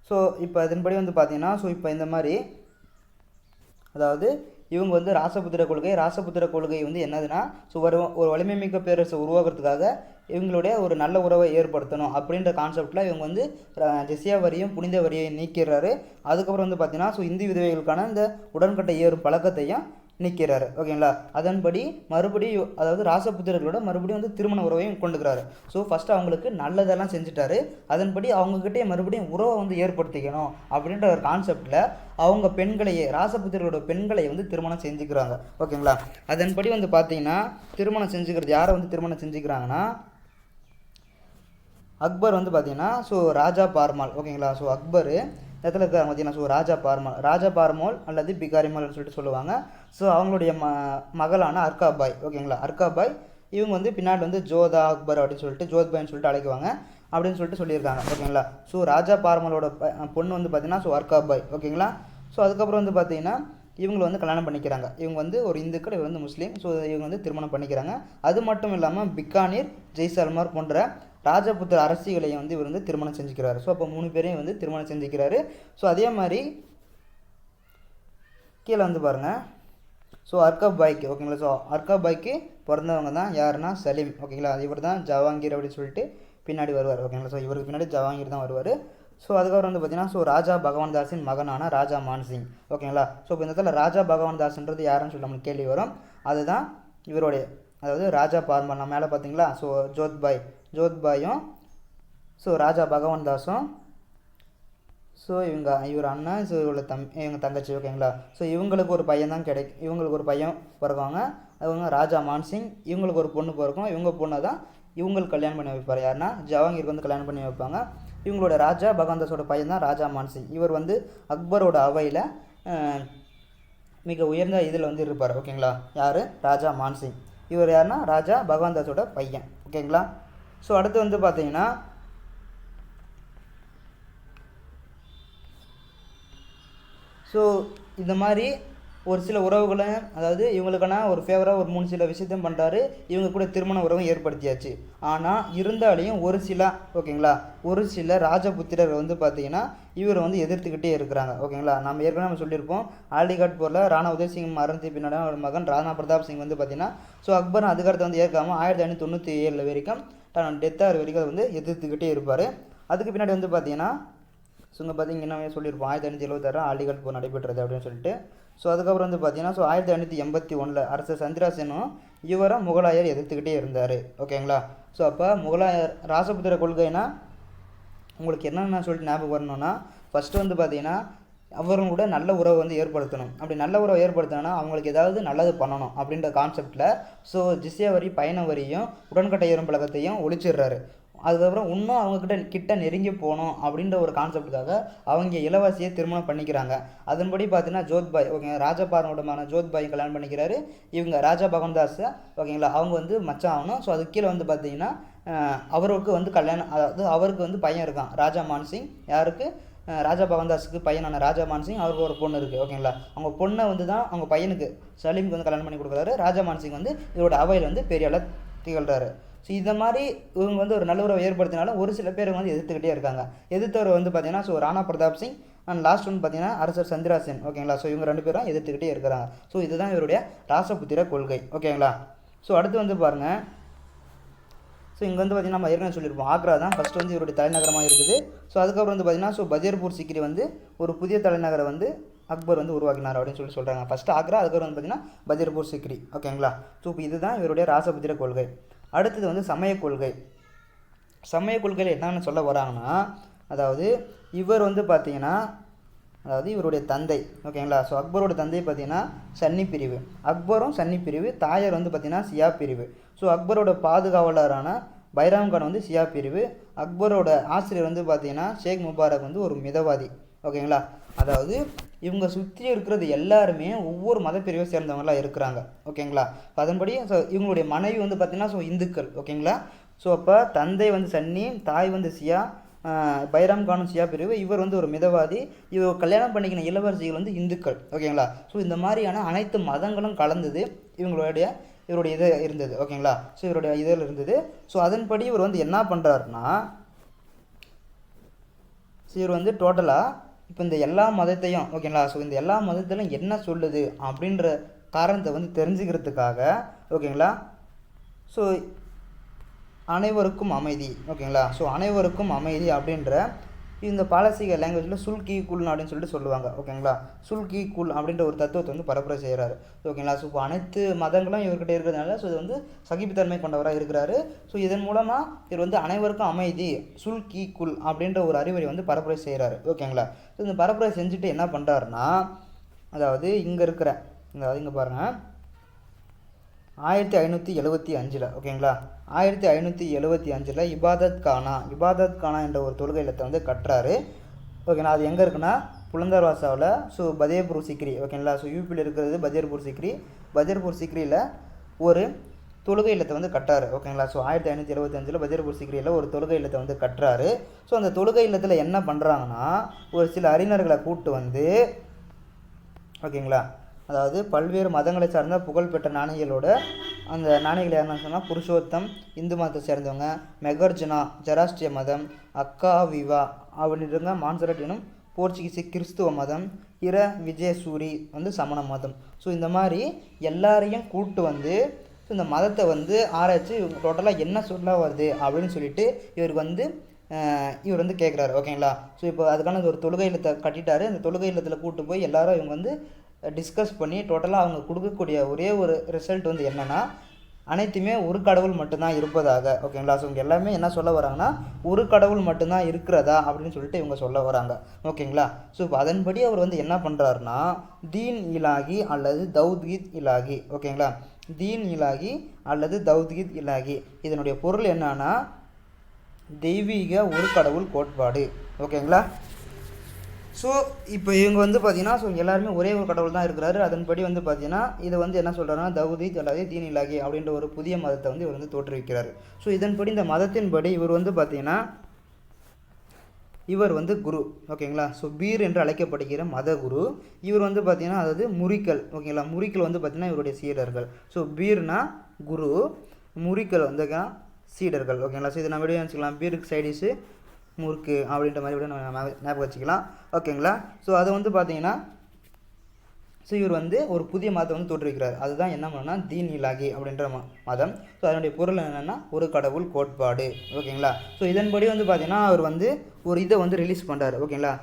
ஸோ இப்போ அதன்படி வந்து பார்த்தீங்கன்னா ஸோ இப்போ இந்த மாதிரி அதாவது இவங்க வந்து ராசபுத்திர கொள்கை வந்து என்னதுன்னா ஸோ ஒரு வலிமை மிக்க பேரரசை உருவாக்குறதுக்காக இவங்களுடைய ஒரு நல்ல உறவை ஏற்படுத்தணும் அப்படின்ற கான்செப்டில் இவங்க வந்து ஜிஸ்யா வரியும் புனித வரியை நீக்கிறாரு. அதுக்கப்புறம் வந்து பார்த்தீங்கன்னா ஸோ இந்து விதவைகளுக்கான இந்த உடன்கட்டை ஏறும் பழக்கத்தையும் நீக்கிறாரு ஓகேங்களா. அதன்படி மறுபடியும் அதாவது ராசபுத்திரர்களோட மறுபடியும் வந்து திருமண உறவையும் கொண்டுக்கிறாரு. ஸோ ஃபஸ்ட்டு அவங்களுக்கு நல்லதெல்லாம் செஞ்சுட்டாரு. அதன்படி அவங்கக்கிட்டே மறுபடியும் உறவை வந்து ஏற்படுத்திக்கணும் அப்படின்ற ஒரு கான்செப்டில் அவங்க ராசபுத்திரர்களோட பெண்களை வந்து திருமணம் செஞ்சுக்கிறாங்க ஓகேங்களா. அதன்படி வந்து பார்த்தீங்கன்னா திருமணம் செஞ்சுக்கிறது யாரை வந்து திருமணம் செஞ்சுக்கிறாங்கன்னா அக்பர் வந்து பார்த்தீங்கன்னா ஸோ ராஜா பார்மால் ஓகேங்களா. ஸோ அக்பர் இடத்துல இருக்காங்க பார்த்தீங்கன்னா ஸோ ராஜா பார்மால் அல்லது பிகாரிமால் சொல்லிட்டு சொல்லுவாங்க. ஸோ அவங்களுடைய மகளான அர்காபாய் ஓகேங்களா. அர்காபாய் இவங்க வந்து பின்னாடி வந்து ஜோதா அக்பர் அப்படின்னு சொல்லிட்டு ஜோத்பாய்ன்னு சொல்லிட்டு அழைக்குவாங்க அப்படின்னு சொல்லிட்டு சொல்லியிருக்காங்க ஓகேங்களா. ஸோ ராஜா பார்மலோட பொண்ணு வந்து பார்த்தீங்கன்னா ஸோ அர்காபாய் ஓகேங்களா. ஸோ அதுக்கப்புறம் வந்து பார்த்தீங்கன்னா இவங்களை வந்து கல்யாணம் பண்ணிக்கிறாங்க. இவங்க வந்து ஒரு இந்துக்கள், இவர் வந்து முஸ்லீம். ஸோ இவங்க வந்து திருமணம் பண்ணிக்கிறாங்க. அது மட்டும் இல்லாமல் பிக்கானீர், ஜெய்சல்மார் போன்ற ராஜபுத்திர அரசிகளையும் வந்து இவர் வந்து திருமணம் செஞ்சுக்கிறாரு. ஸோ அப்போ 3 பேரையும் வந்து திருமணம் செஞ்சுக்கிறாரு. ஸோ அதே மாதிரி கீழே வந்து பாருங்கள் ஸோ அர்காபாய்க்கு ஓகேங்களா. ஸோ அர்காபாய்க்கு பிறந்தவங்க தான் யாருன்னா சலீம் ஓகேங்களா. இவர் தான் ஜவாங்கீர் அப்படின்னு சொல்லிட்டு பின்னாடி வருவார் ஓகேங்களா. ஸோ இவருக்கு பின்னாடி ஜவாங்கீர் தான் வருவார். ஸோ அதுக்கப்புறம் வந்து பார்த்தீங்கன்னா ஸோ ராஜா பகவான் தாஸின் மகனான ராஜா மான்சிங் ஓகேங்களா. ஸோ இப்போ இந்த இடத்துல ராஜா பகவான் தாஸ்ன்றது யாருன்னு சொல்லி நம்மளுக்கு கேள்வி வரும். அதுதான் இவருடைய அதாவது ராஜா பார்மன் நம்ம மேலே பார்த்தீங்களா. ஸோ ஜோத்பாயும் ஸோ ராஜா பகவான் தாஸும் ஸோ இவர் அண்ணன், ஸோ இவங்க தங்கச்சி. ஓகேங்களா. ஸோ இவங்களுக்கு ஒரு பையன் தான் இவங்களுக்கு ஒரு பையன் பிறக்குவாங்க. அவங்க ராஜா மான்சிங். இவங்களுக்கு ஒரு பொண்ணு பிறக்கும். இவங்க பொண்ணை தான் இவங்களுக்கு கல்யாணம் பண்ணி வைப்பார். யாருன்னா ஜவாங்கீருக்கு வந்து கல்யாணம் பண்ணி வைப்பாங்க. இவங்களோட ராஜா பகவான் தாஸோட பையன் தான் ராஜா மான்சிங். இவர் வந்து அக்பரோட அவையில் மிக உயர்ந்த இதில் வந்து இருப்பார். ஓகேங்களா. யார்? ராஜா மான்சிங். இவர் யாருன்னா ராஜா பகவான் தாஸோட பையன். ஓகேங்களா. ஸோ அடுத்து வந்து பார்த்தீங்கன்னா ஸோ இந்த மாதிரி ஒரு சில உறவுகளை, அதாவது இவங்களுக்கான ஒரு ஃபேவராக ஒரு 3 சில விஷயத்தையும் பண்ணுறாரு. இவங்க கூட திருமண உறவும் ஏற்படுத்தியாச்சு. ஆனால் இருந்தாலையும் ஒரு சில ராஜபுத்திரர்கள் வந்து பார்த்திங்கன்னா இவர் வந்து எதிர்த்துக்கிட்டே இருக்கிறாங்க. ஓகேங்களா. நம்ம ஏற்கனவே சொல்லியிருப்போம், ஆலிகாட் போரில் ராணா உதய்சிங் மரணத்தை பின்னாடி ஒரு மகன் ராணா பிரதாப் சிங் வந்து பார்த்திங்கன்னா ஸோ அக்பர் அதிகாரத்தை வந்து ஏற்காமல் 1597 வரைக்கும் தான் டெத்தார் வரைக்கும் வந்து எதிர்த்துக்கிட்டே இருப்பார். அதுக்கு பின்னாடி வந்து பார்த்திங்கன்னா ஸோ இங்கே பார்த்தீங்கன்னா சொல்லியிருப்போம் 1576 ஆலிகட் போர் நடைபெற்றது அப்படின்னு சொல்லிட்டு. ஸோ அதுக்கப்புறம் வந்து பார்த்தீங்கன்னா ஸோ 1581 அரசர் சந்திராசேனும் இவரை முகலாயர் எதிர்த்துக்கிட்டே இருந்தார். ஓகேங்களா. ஸோ அப்போ முகலாயர் ராசபுத்திர கொள்கைனா உங்களுக்கு என்னென்ன சொல்லிட்டு ஞாபகம் வரணும்னா, ஃபஸ்ட்டு வந்து பார்த்தீங்கன்னா அவரும் கூட நல்ல உறவை வந்து ஏற்படுத்தணும். அப்படி நல்ல உறவை ஏற்படுத்தினா அவங்களுக்கு ஏதாவது நல்லது பண்ணணும் அப்படின்ற கான்செப்டில் ஸோ ஜிஸ்யா வரி, பயண வரியும், உடன்கட்டை ஏறும் பழக்கத்தையும் ஒழிச்சிடுறாரு. அதுக்கப்புறம் இன்னும் அவங்கக்கிட்ட நெருங்கி போகணும் அப்படின்ற ஒரு கான்செப்டுக்காக அவங்க இளவரசியை திருமணம் பண்ணிக்கிறாங்க. அதன்படி பார்த்தீங்கன்னா ஜோத்பாய், ஓகேங்க, ராஜபாரனோடமான ஜோத்பாய் கல்யாணம் பண்ணிக்கிறாரு. இவங்க ராஜா பகவான் தாஸ், ஓகேங்களா, அவங்க வந்து மச்சான் ஆகணும். ஸோ அதுக்கு கீழே வந்து பார்த்தீங்கன்னா அவருக்கு வந்து கல்யாணம், அதாவது அவருக்கு வந்து பையன் இருக்கான் ராஜா மான்சிங். யாருக்கு? ராஜா பகவான் தாஸுக்கு பையனான ராஜா மான்சிங். அவருக்கு ஒரு பொண்ணு இருக்குது. ஓகேங்களா. அவங்க பொண்ணை வந்து தான் அவங்க பையனுக்கு சலீமுக்கு வந்து கல்யாணம் பண்ணி கொடுக்குறாரு. ராஜா மான்சிங் வந்து இவரோட அவையில் வந்து பெரிய அளவு திகழ்கிறாரு. ஸோ இந்த மாதிரி இவங்க வந்து ஒரு நல்ல உறவை ஏற்படுத்தினாலும் ஒரு சில பேர் வந்து எதிர்த்துக்கிட்டே இருக்காங்க. எதிர்த்தவர் வந்து பார்த்தீங்கன்னா so Rana Pratap Singh and last one பார்த்தீங்கன்னா அரசர் சந்திராசேன். ஓகேங்களா. ஸோ இவங்க 2 பேரும் எதிர்த்துக்கிட்டே இருக்கிறாங்க. ஸோ இதுதான் இவருடைய ராசபுத்திர கொள்கை. ஓகேங்களா. ஸோ அடுத்து வந்து பாருங்கள், ஸோ இங்கே வந்து பார்த்திங்கன்னா நம்ம ஏற்கனவே சொல்லியிருப்போம், ஆக்ரா தான் ஃபஸ்ட்டு வந்து இவருடைய தலைநகரமாக இருக்குது. ஸோ அதுக்கப்புறம் வந்து பார்த்திங்கன்னா ஸோ பதேர்பூர் சிக்ரி வந்து ஒரு புதிய தலைநகரை வந்து அக்பர் வந்து உருவாக்கினார் அப்படின்னு சொல்கிறாங்க. ஃபஸ்ட்டு ஆக்ரா, அதுக்கப்புறம் வந்து பார்த்திங்கன்னா பதேர்பூர் சிக்ரி. ஓகேங்களா. ஸோ இப்போ இதுதான் இவருடைய ராசபுத்திர கொள்கை. அடுத்தது வந்து சமய கொள்கை. சமய கொள்கையில் என்னென்னு சொல்ல வராங்கன்னா, அதாவது இவர் வந்து பார்த்திங்கன்னா அதாவது இவருடைய தந்தை, ஓகேங்களா. ஸோ அக்பரோட தந்தை பார்த்திங்கன்னா சன்னி பிரிவு, அக்பரும் சன்னி பிரிவு, தாயார் வந்து பார்த்திங்கன்னா சியா பிரிவு. ஸோ அக்பரோட பாதுகாவலரான பைராம் கான் வந்து சியா பிரிவு. அக்பரோட ஆசிரியர் வந்து பார்த்திங்கன்னா ஷேக் முபாரக் வந்து ஒரு மிதவாதி. ஓகேங்களா. அதாவது இவங்க சுற்றி இருக்கிறது எல்லாருமே ஒவ்வொரு மதப்பிரிவை சேர்ந்தவங்களாம் இருக்கிறாங்க. ஓகேங்களா. அதன்படி ஸோ இவங்களுடைய மனைவி வந்து பார்த்திங்கன்னா ஸோ இந்துக்கள். ஓகேங்களா. ஸோ அப்போ தந்தை வந்து சன்னி, தாய் வந்து சியா, பைராம் கானும் சியா பிரிவு, இவர் வந்து ஒரு மிதவாதி. இவர் கல்யாணம் பண்ணிக்கின இளவரசிகள் வந்து இந்துக்கள். ஓகேங்களா. ஸோ இந்த மாதிரியான அனைத்து மதங்களும் கலந்தது இவருடைய இது இருந்தது. ஓகேங்களா. ஸோ இவருடைய இதில் இருந்தது. ஸோ அதன்படி இவர் வந்து என்ன பண்ணுறாருன்னா, ஸோ இவர் வந்து டோட்டலாக இப்போ இந்த எல்லா மதத்தையும், ஓகேங்களா, ஸோ இந்த எல்லா மதத்திலும் என்ன சொல்லுது அப்படின்ற காரணத்தை வந்து தெரிஞ்சுக்கிறதுக்காக, ஓகேங்களா, ஸோ அனைவருக்கும் அமைதி, ஓகேங்களா, ஸோ அனைவருக்கும் அமைதி அப்படின்ற இந்த பாலசீக லாங்குவேஜில் சுல்கி குல் அப்படின்னு சொல்லிட்டு சொல்லுவாங்க. ஓகேங்களா. சுல்கி குல் அப்படின்ற ஒரு தத்துவத்தை வந்து பரப்புரை செய்கிறாரு. ஓகேங்களா. ஸோ இப்போ அனைத்து மதங்களும் இவர்கிட்ட இருக்கிறதுனால ஸோ இது வந்து சகிப்புத்தன்மை கொண்டவராக இருக்கிறாரு. ஸோ இதன் மூலமாக இவர் வந்து அனைவருக்கும் அமைதி, சுல்கி குல் அப்படின்ற ஒரு அறிவுரை வந்து பரப்புரை செய்கிறாரு. ஓகேங்களா. ஸோ இந்த பரப்புரை செஞ்சுட்டு என்ன பண்ணுறாருன்னா, அதாவது இங்கே பாருங்கள், 1575 ஓகேங்களா, 1575 இபாதத் கானா என்ற ஒரு தொழுகை இல்லத்தை வந்து கட்டுறாரு. ஓகேங்களா. அது எங்கே இருக்குன்னா புலந்தர்வாசாவில், ஸோ பதேர்பூர் சிக்ரி. ஓகேங்களா. ஸோ யூபியில் இருக்கிறது பதேர்பூர் சிக்ரியில் ஒரு தொழுகை இல்லத்தை வந்து கட்டுறாரு. ஓகேங்களா. ஸோ 1575 பதேர்பூர் சிக்ரியில் ஒரு தொழுகை இல்லத்தை வந்து கட்டுறாரு. ஸோ அந்த தொழுகை இல்லத்தில் என்ன பண்ணுறாங்கன்னா, ஒரு சில அறிஞர்களை கூப்பிட்டு வந்து, ஓகேங்களா, அதாவது பல்வேறு மதங்களை சார்ந்த புகழ்பெற்ற ஞானிகளோட, அந்த ஞானிகள் யாருன்னு சொன்னால் புருஷோத்தம் இந்து மதத்தை சேர்ந்தவங்க, மெகர்ஜனா ஜெராஸ்ட்ரிய மதம், அக்காவிவா அப்படின்றவங்க மான்சரட் எனும் போர்ச்சுகீஸ் கிறிஸ்துவ மதம், இர விஜயசூரி வந்து சமண மதம். ஸோ இந்த மாதிரி எல்லாரையும் கூப்பிட்டு வந்து இந்த மதத்தை வந்து ஆராய்ச்சி இவங்க டோட்டலாக என்ன சொல்ல வருது அப்படின்னு சொல்லிட்டு இவர் வந்து கேட்குறாரு. ஓகேங்களா. ஸோ இப்போ அதுக்கான ஒரு தொழுகை இல்லத்தை கட்டிட்டாரு. அந்த தொழுகை இல்லத்தில் கூப்பிட்டு போய் எல்லாரும் இவங்க வந்து டிஸ்கஸ் பண்ணி டோட்டலாக அவங்க கொடுக்கக்கூடிய ஒரே ஒரு ரிசல்ட் வந்து என்னென்னா அனைத்துமே ஒரு கடவுள் மட்டும்தான் இருப்பதாக. ஓகேங்களா? ஸோ இவங்க எல்லாமே என்ன சொல்ல வராங்கன்னா ஒரு கடவுள் மட்டும்தான் இருக்கிறதா அப்படின்னு சொல்லிட்டு இவங்க சொல்ல வராங்க. ஓகேங்களா? ஸோ இப்போ அதன்படி அவர் வந்து என்ன பண்ணுறாருன்னா தீன் இலாகி அல்லது தௌத்கீத் இலாகி. ஓகேங்களா? தீன் இலாகி அல்லது தௌத்கீத் இலாகி இதனுடைய பொருள் என்னன்னா தெய்வீக ஒரு கடவுள் கோட்பாடு. ஓகேங்களா? ஸோ இப்போ இவங்க வந்து பார்த்தீங்கன்னா ஸோ எல்லாருமே ஒரே ஒரு கடவுள் தான் இருக்கிறாரு. அதன்படி வந்து பார்த்தீங்கன்னா இதை வந்து என்ன சொல்கிறாருன்னா தௌதீத் அல்லாஹ் தீன் இலாகி அப்படின்ற ஒரு புதிய மதத்தை வந்து இவர் வந்து தோற்றுவிக்கிறார். ஸோ இதன்படி இந்த மதத்தின்படி இவர் வந்து பார்த்தீங்கன்னா இவர் வந்து குரு. ஓகேங்களா? ஸோ பீர் என்று அழைக்கப்படுகிற மத குரு இவர் வந்து பார்த்தீங்கன்னா அதாவது முரிக்கல். ஓகேங்களா? முரிக்கல் வந்து பார்த்தீங்கன்னா இவருடைய சீடர்கள். ஸோ பீர்னா குரு, முரிக்கல் வந்து சீடர்கள். ஓகேங்களா? ஸோ இதை நம்ம எப்படி வச்சுக்கலாம், பீருக்கு சைடிஷு முறுக்கு அப்படின்ற மாதிரி கூட நம்ம ஞாபகம் வச்சுக்கலாம். ஓகேங்களா? ஸோ அதை வந்து பார்த்தீங்கன்னா ஸோ இவர் வந்து ஒரு புதிய மதத்தை வந்து தோற்றுவிக்கிறார். அதுதான் என்ன பண்ணால் தீன் இலாகி அப்படின்ற மதம். ஸோ அதனுடைய பொருள் என்னென்னா ஒரு கடவுள் கோட்பாடு. ஓகேங்களா? ஸோ இதன்படி வந்து பார்த்தீங்கன்னா அவர் வந்து ஒரு இதை வந்து ரிலீஸ் பண்ணுறாரு. ஓகேங்களா?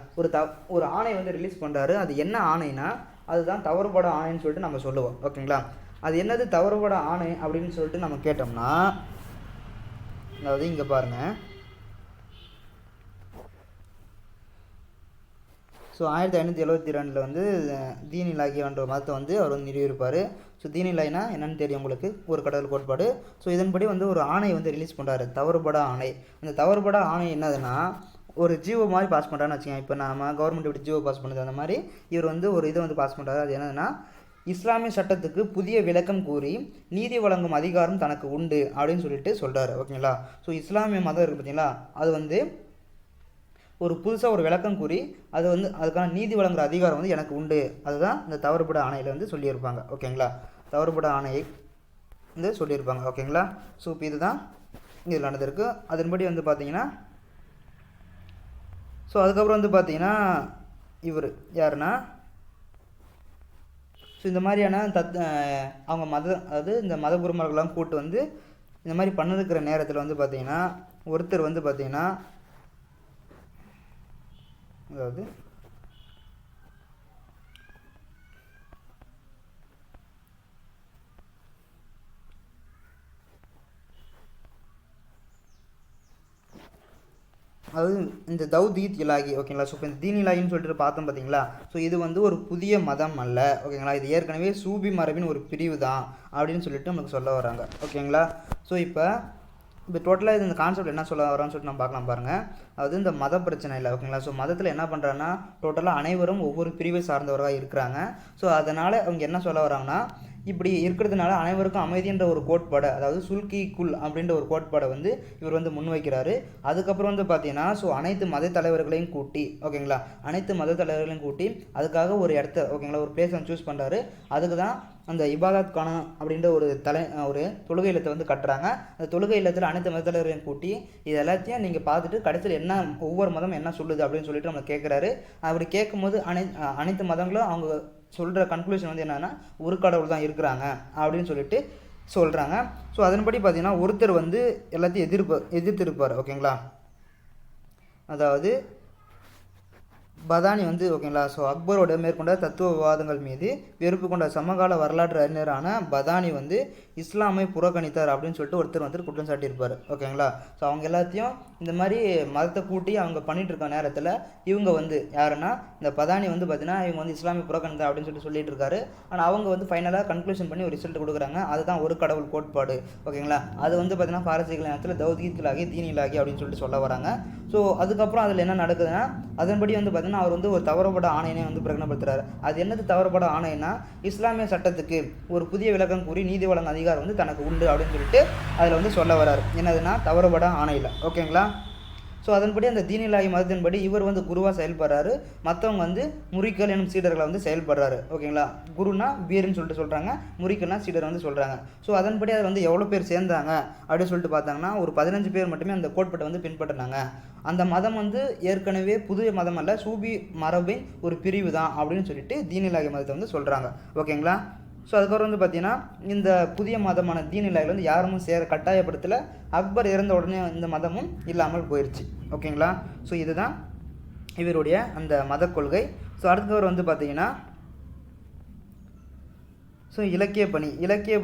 ஒரு ஆணை வந்து ரிலீஸ் பண்ணுறாரு. அது என்ன ஆணைனா அதுதான் தவறுபட ஆணைன்னு சொல்லிட்டு நம்ம சொல்லுவோம். ஓகேங்களா? அது என்னது தவறுபட ஆணை அப்படின்னு சொல்லிட்டு நம்ம கேட்டோம்னா அதாவது இங்கே பாருங்கள். ஸோ 1572 வந்து தீன் இலாகின்ற மதத்தை வந்து அவர் வந்து நிறுவியிருப்பார். ஸோ தீன் இலாகினா என்னென்னு தெரியும் உங்களுக்கு, ஒரு கடவுள் கோட்பாடு. ஸோ இதன்படி வந்து ஒரு ஆணை வந்து ரிலீஸ் பண்ணுறாரு, தவறுபட ஆணை. அந்த தவறுபட ஆணை என்னதுன்னா ஒரு ஜியோ மாதிரி பாஸ் பண்ணுறான்னு வச்சுக்கோங்க. இப்போ நம்ம கவர்மெண்ட் இப்படி ஜியோ பாஸ் பண்ணுது அந்த மாதிரி இவர் வந்து ஒரு இதை வந்து பாஸ் பண்ணுறாரு. அது என்னதுன்னா இஸ்லாமிய சட்டத்துக்கு புதிய விளக்கம் கூறி நீதி வழங்கும் அதிகாரம் தனக்கு உண்டு அப்படின்னு சொல்லிட்டு சொல்கிறாரு. ஓகேங்களா? ஸோ இஸ்லாமிய மதம் இருக்குது பார்த்தீங்களா, அது வந்து ஒரு புதுசாக ஒரு விளக்கம் கூறி அது வந்து அதுக்கான நீதி வழங்குகிற அதிகாரம் வந்து எனக்கு உண்டு. அதுதான் இந்த தவறுபட ஆணையில் வந்து சொல்லியிருப்பாங்க. ஓகேங்களா? தவறுபட ஆணையை வந்து சொல்லியிருப்பாங்க. ஓகேங்களா? ஸோ இப்போ இதுதான் இதில் நடந்திருக்கு. அதன்படி வந்து பார்த்தீங்கன்னா ஸோ அதுக்கப்புறம் வந்து பார்த்தீங்கன்னா இவர் யாருன்னா ஸோ இந்த மாதிரியான அவங்க அதாவது இந்த மத குருமார்கள்லாம் கூட்டு வந்து இந்த மாதிரி பண்ணிருக்கிற நேரத்தில் வந்து பார்த்தீங்கன்னா ஒருத்தர் வந்து பார்த்தீங்கன்னா அதாவது இந்த தௌதீத் இலாகி. ஓகேங்களா? ஸோ இப்போ இந்த தீன் இலாகின்னு சொல்லிட்டு பார்த்தோம் பார்த்தீங்களா. ஸோ இது வந்து ஒரு புதிய மதம் அல்ல. ஓகேங்களா? இது ஏற்கனவே சூபி மரபின் ஒரு பிரிவு தான் அப்படின்னு சொல்லிட்டு நமக்கு சொல்ல வராங்க. ஓகேங்களா? ஸோ இப்போ டோட்டலாக இது இந்த கான்செப்ட் என்ன சொல்ல வரோன்னு சொல்லிட்டு நம்ம பார்க்கலாம் பாருங்கள். அதாவது இந்த மத பிரச்சனை இல்லை. ஓகேங்களா? ஸோ மதத்தில் என்ன பண்ணுறாங்கன்னா டோட்டலாக அனைவரும் ஒவ்வொரு பிரிவை சார்ந்தவராக இருக்கிறாங்க. ஸோ அதனால் அவங்க என்ன சொல்ல வராங்கன்னா இப்படி இருக்கிறதுனால அனைவருக்கும் அமைதின்ற ஒரு கோட்பாடை, அதாவது சுல்கி குல் அப்படின்ற ஒரு கோட்பாடை வந்து இவர் வந்து முன்வைக்கிறாரு. அதுக்கப்புறம் வந்து பார்த்தீங்கன்னா ஸோ அனைத்து மத தலைவர்களையும் கூட்டி, ஓகேங்களா, அனைத்து மத தலைவர்களையும் கூட்டி அதுக்காக ஒரு இடத்த, ஓகேங்களா, ஒரு பிளேஸை ஜூஸ் பண்ணுறாரு. அதுக்கு தான் அந்த இபாதத் கானா அப்படின்ற ஒரு தொழுகை இல்லத்தை வந்து கட்டுறாங்க. அந்த தொழுகை இல்லத்தில் அனைத்து மத தலைவர்களையும் கூட்டி இது எல்லாத்தையும் நீங்கள் பார்த்துட்டு கடைசியில் என்ன ஒவ்வொரு மதம் என்ன சொல்லுது அப்படின்னு சொல்லிட்டு நம்ம கேட்குறாரு. அப்படி கேட்கும்போது அனைத்து மதங்களும் அவங்க சொல்கிற கன்க்ளூஷன் வந்து என்னென்னா ஒரு கடவுள் தான் இருக்கிறாங்க அப்படின்னு சொல்லிட்டு சொல்கிறாங்க. ஸோ அதன்படி பார்த்தீங்கன்னா ஒருத்தர் வந்து எல்லாத்தையும் எதிர்த்திருப்பார். ஓகேங்களா? அதாவது பதானி வந்து, ஓகேங்களா, ஸோ அக்பரோட மேற்கொண்ட தத்துவ விவாதங்கள் மீது வெறுப்பு கொண்ட சமகால வரலாற்று அறிஞரான பதானி வந்து இஸ்லாமை புறக்கணித்தார் அப்படின்னு சொல்லிட்டு ஒருத்தர் வந்து குற்றம் சாட்டியிருப்பார். ஓகேங்களா? ஸோ அவங்க எல்லாத்தையும் இந்த மாதிரி மதத்தை கூட்டி அவங்க பண்ணிகிட்டு இருக்க நேரத்தில் இவங்க வந்து யாருன்னா இந்த பதானி வந்து பார்த்தீங்கன்னா இவங்க வந்து இஸ்லாமை புறக்கணித்தார் அப்படின்னு சொல்லிட்டு இருக்காரு. ஆனால் அவங்க வந்து ஃபைனலாக கன்க்ளூஷன் பண்ணி ஒரு ரிசல்ட் கொடுக்குறாங்க. அதுதான் ஒரு கடவுள் கோட்பாடு. ஓகேங்களா? அது வந்து பார்த்தீங்கன்னா பாரசீக நேரத்தில் தௌதீத் இலாகி தீன் இலாகி அப்படின்னு சொல்லிட்டு சொல்ல வராங்க. ஸோ அதுக்கப்புறம் அதில் என்ன நடக்குதுன்னா அதன்படி வந்து பார்த்தீங்கன்னா அவர் வந்து ஒரு தவறுபட ஆணையினை வந்து பிரகடனப்படுத்துறாரு. அது என்னது தவறுபட ஆணைனா இஸ்லாமிய சட்டத்துக்கு ஒரு புதிய விளக்கம் கூறி நீதி வழங்கும் அதிகாரம் வந்து தனக்கு உண்டு அப்படின்னு சொல்லிட்டு அதில் வந்து சொல்ல வராரு. என்னதுன்னா தவறுபட ஆணையில். ஓகேங்களா? ஸோ அதன்படி அந்த தீன் இலாகி மதத்தின்படி இவர் வந்து குருவாக செயல்படுறாரு. மற்றவங்க வந்து முரிக்கல் எனும் சீடர்களை வந்து செயல்படுறாரு. ஓகேங்களா? குருனா பீர்னு சொல்லிட்டு சொல்கிறாங்க, முரிக்கல்னா சீடர் வந்து சொல்கிறாங்க. ஸோ அதன்படி அதை வந்து எவ்வளோ பேர் சேர்ந்தாங்க அப்படின்னு சொல்லிட்டு பார்த்தாங்கன்னா ஒரு 15 பேர் மட்டுமே அந்த கோட்பாட்டை வந்து பின்பற்றினாங்க. அந்த மதம் வந்து ஏற்கனவே புதிய மதம் அல்ல, சூபி மரபின் ஒரு பிரிவு தான் அப்படின்னு சொல்லிட்டு தீன் இலாகி மதத்தை வந்து சொல்கிறாங்க. ஓகேங்களா? ஸோ அதுக்கப்புறம் வந்து பார்த்தீங்கன்னா இந்த புதிய மதமான தீன் இலாகில் வந்து யாரும் கட்டாயப்படுத்தலை. அக்பர் இறந்த உடனே இந்த மதமும் இல்லாமல் போயிடுச்சு. ஓகேங்களா? ஸோ இதுதான் இவருடைய அந்த மத கொள்கை. ஸோ அடுத்தவர் வந்து பார்த்தீங்கன்னா ஸோ இலக்கிய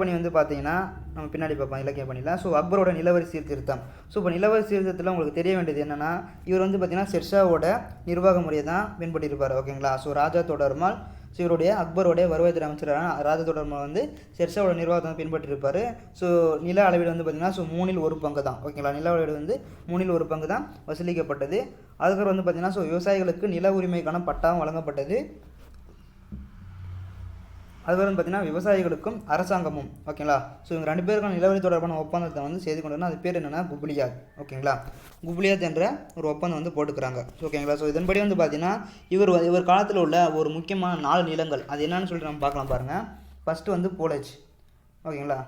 பணி வந்து பார்த்தீங்கன்னா நம்ம பின்னாடி பார்ப்போம் இலக்கிய பணியில். ஸோ அக்பரோட நிலவரி சீர்திருத்தம். ஸோ இப்போ நிலவரி சீர்திருத்தத்தில் உங்களுக்கு தெரிய வேண்டியது என்னென்னா, இவர் வந்து பார்த்தீங்கன்னா ஷெர்ஷாவோட நிர்வாக முறையை தான் பின்பற்றியிருப்பார். ஓகேங்களா. ஸோ ராஜா தொடர்மால், ஸோ இவருடைய அக்பருடைய வருவாய்த்துறை அமைச்சரான ராஜா தொடர்மால் வந்து ஷெர்ஷாவோட நிர்வாகத்தை வந்து பின்பற்றியிருப்பார். ஸோ நில அளவீடு வந்து பார்த்திங்கன்னா 3 1 பங்கு தான். ஓகேங்களா. நில அளவீடு வந்து 3 1 பங்கு தான் வசூலிக்கப்பட்டது. அதுக்கப்புறம் வந்து பார்த்திங்கன்னா விவசாயிகளுக்கு நில உரிமைக்கான பட்டாவும் வழங்கப்பட்டது. அதுக்கப்புறம் பார்த்திங்கன்னா விவசாயிகளுக்கும் அரசாங்கமும். ஓகேங்களா. ஸோ இவங்க 2 பேருக்கான நிலவரி தொடர்பான ஒப்பந்தத்தை வந்து செய்து கொண்டு அது பேர் என்னென்னா குப்லியாத். ஓகேங்களா. குப்லியாத் என்ற ஒரு ஒப்பந்தம் வந்து போட்டுக்கிறாங்க. ஓகேங்களா. ஸோ இதன்படி வந்து பார்த்திங்கன்னா இவர் காலத்தில் உள்ள ஒரு முக்கியமான 4 நிலங்கள் அது என்னன்னு சொல்லிட்டு நம்ம பார்க்கலாம் பாருங்கள். ஃபஸ்ட்டு வந்து போலஜ். ஓகேங்களா.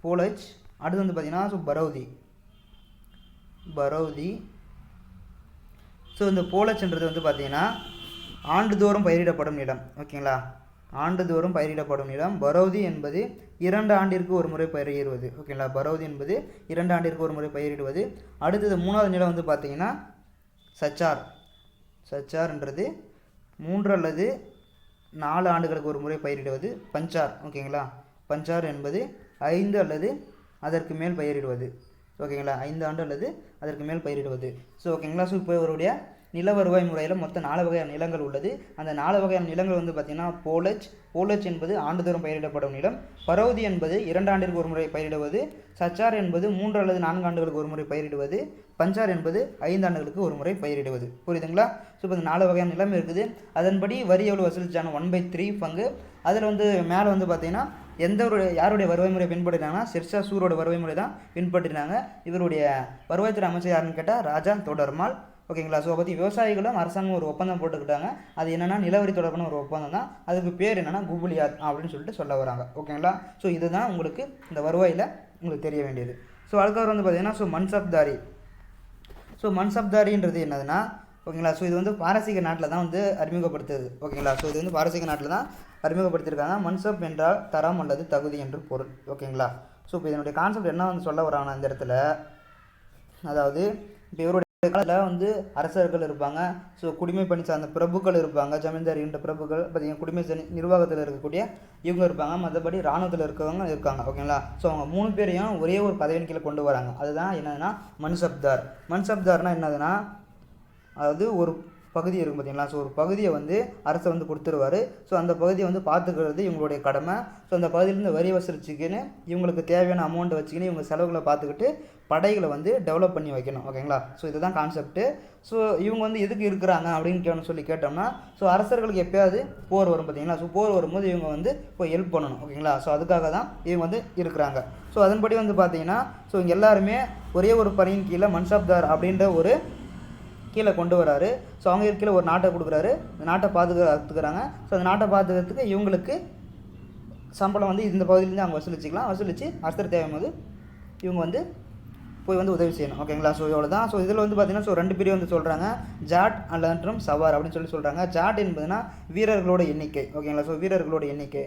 போலஜ். அடுத்து வந்து பார்த்திங்கன்னா பரௌதி. ஸோ இந்த போலஜ்ன்றது வந்து பார்த்திங்கன்னா ஆண்டுதோறும் பயிரிடப்படும் நிலம். ஓகேங்களா. ஆண்டுதோறும் பயிரிடப்படும் நிலம். பரௌதி என்பது 2 ஆண்டிற்கு ஒரு முறை பயிரிடுவது. ஓகேங்களா. பரௌதி என்பது 2 ஆண்டிற்கு ஒரு முறை பயிரிடுவது. அடுத்தது 3வது நிலம் வந்து பார்த்திங்கன்னா சச்சார்ன்றது 3 அல்லது 4 ஆண்டுகளுக்கு ஒரு முறை பயிரிடுவது. பஞ்சார். ஓகேங்களா. பஞ்சார் என்பது 5 அல்லது அதற்கு மேல் பயிரிடுவது. ஓகேங்களா. 5 ஆண்டு அல்லது அதற்கு மேல் பயிரிடுவது. ஸோ ஓகேங்களா. ஸோ இப்போ இவருடைய நில வருவாய் முறையில் மொத்தம் 4 வகையான நிலங்கள் உள்ளது. அந்த 4 வகையான நிலங்கள் வந்து பார்த்திங்கன்னா போலஜ் என்பது ஆண்டுதோறும் பயிரிடப்படும் நிலம். பரௌதி என்பது 2 ஆண்டிற்கு ஒரு முறை பயிரிடுவது. சச்சார் என்பது 3 அல்லது 4 ஆண்டுகளுக்கு ஒரு முறை பயிரிடுவது. பஞ்சார் என்பது 5 ஆண்டுகளுக்கு ஒரு முறை பயிரிடுவது. புரியுதுங்களா. ஸோ இப்போ 4 வகையான நிலம் இருக்குது. அதன்படி வரி எவ்வளோ வசூலிச்சாங்க? 1/3 பங்கு. அதில் வந்து மேலே வந்து பார்த்திங்கன்னா யாருடைய வருவாய் முறை பின்பற்றினாங்கன்னா ஷெர்ஷா சூரோட வருவாய் முறை தான் பின்பற்றினாங்க. இவருடைய வருவாய்த்துறை அமைச்சர் யாருன்னு கேட்டால் ராஜா தொடர்மால். ஓகேங்களா. ஸோ பற்றி விவசாயிகளும் அரசாங்கம் ஒரு ஒப்பந்தம் போட்டுக்கிட்டாங்க. அது என்னென்னா நிலவரி தொடர்பான ஒரு ஒப்பந்தம் தான். அதுக்கு பேர் என்னென்னா குப்லியாத் அப்படின்னு சொல்லிட்டு சொல்ல வராங்க. ஓகேங்களா. ஸோ இதுதான் உங்களுக்கு இந்த வருவாயில் உங்களுக்கு தெரிய வேண்டியது. ஸோ அதுக்கப்புறம் வந்து பார்த்திங்கன்னா மன்சப்தாரின்றது என்னதுன்னா, ஓகேங்களா. ஸோ இது வந்து பாரசீக நாட்டில் தான் வந்து அறிமுகப்படுத்துது. ஓகேங்களா. ஸோ இது வந்து பாரசீக நாட்டில் தான் அறிமுகப்படுத்தியிருக்காங்க. மன்சப் என்றால் தரம் அல்லது தகுதி என்று பொருள். ஓகேங்களா. ஸோ இப்போ இதனுடைய கான்செப்ட் என்ன வந்து சொல்ல வராங்கன்னா இந்த இடத்துல, அதாவது இப்போ இவருடைய காலத்தில் வந்து அரசர்கள் இருப்பாங்க. ஸோ குடிமை பணி சார்ந்த பிரபுக்கள் இருப்பாங்க. ஜமீன்தாரின்ற பிரபுக்கள் பார்த்திங்கன்னா குடிமை நிர்வாகத்தில் இருக்கக்கூடிய இவங்க இருப்பாங்க. மற்றபடி இராணுவத்தில் இருக்கவங்க இருக்காங்க. ஓகேங்களா. ஸோ அவங்க 3 பேரையும் ஒரே ஒரு பதவியின் கீழே கொண்டு வராங்க. அதுதான் என்னதுன்னா மன்சப்தார்னால் என்னதுன்னா, அதாவது ஒரு பகுதி இருக்கும் பார்த்திங்களா. ஸோ ஒரு பகுதியை வந்து அரசை வந்து கொடுத்துருவார். ஸோ அந்த பகுதியை வந்து பார்த்துக்கிறது இவங்களுடைய கடமை. ஸோ அந்த பகுதியிலேருந்து வரி வசூலிச்சிக்கின்னு இவங்களுக்கு தேவையான அமௌண்ட்டை வச்சுக்கின்னு இவங்க செலவுகளை பார்த்துக்கிட்டு படைகளை வந்து டெவலப் பண்ணி வைக்கணும். ஓகேங்களா. ஸோ இதுதான் கான்செப்ட்டு. ஸோ இவங்க வந்து எதுக்கு இருக்கிறாங்க அப்படின்னு சொல்லி கேட்டோம்னா, ஸோ அரசர்களுக்கு எப்போயாவது போர் வரும் பார்த்திங்களா. ஸோ போர் வரும்போது இவங்க வந்து போய் ஹெல்ப் பண்ணணும். ஓகேங்களா. ஸோ அதுக்காக தான் இவங்க வந்து இருக்கிறாங்க. ஸோ அதன்படி வந்து பார்த்திங்கன்னா ஸோ இங்கே எல்லாருமே ஒரே ஒரு பணியின் கீழே மன்சப்தார் அப்படின்ற ஒரு கீழே கொண்டு வராரு. ஸோ அவங்க கீழே ஒரு நாட்டை கொடுக்குறாரு. அந்த நாட்டை பார்த்துக்கிறாங்க. ஸோ அந்த நாட்டை பார்த்துக்கிறதுக்கு இவங்களுக்கு சம்பளம் வந்து இந்த பகுதியிலேருந்து அவங்க வசூலித்து அரசர் தேவையும் போது இவங்க வந்து போய் வந்து உதவி செய்யணும். ஓகேங்களா. ஸோ இவ்வளோ தான். ஸோ இதில் வந்து பார்த்திங்கன்னா 2 பிரிவு வந்து சொல்கிறாங்க. ஜாட் மற்றும் சவார் அப்படின்னு சொல்கிறாங்க. ஜாட் என்பதுனா வீரர்களோட எண்ணிக்கை. ஓகேங்களா. ஸோ வீரர்களோட எண்ணிக்கை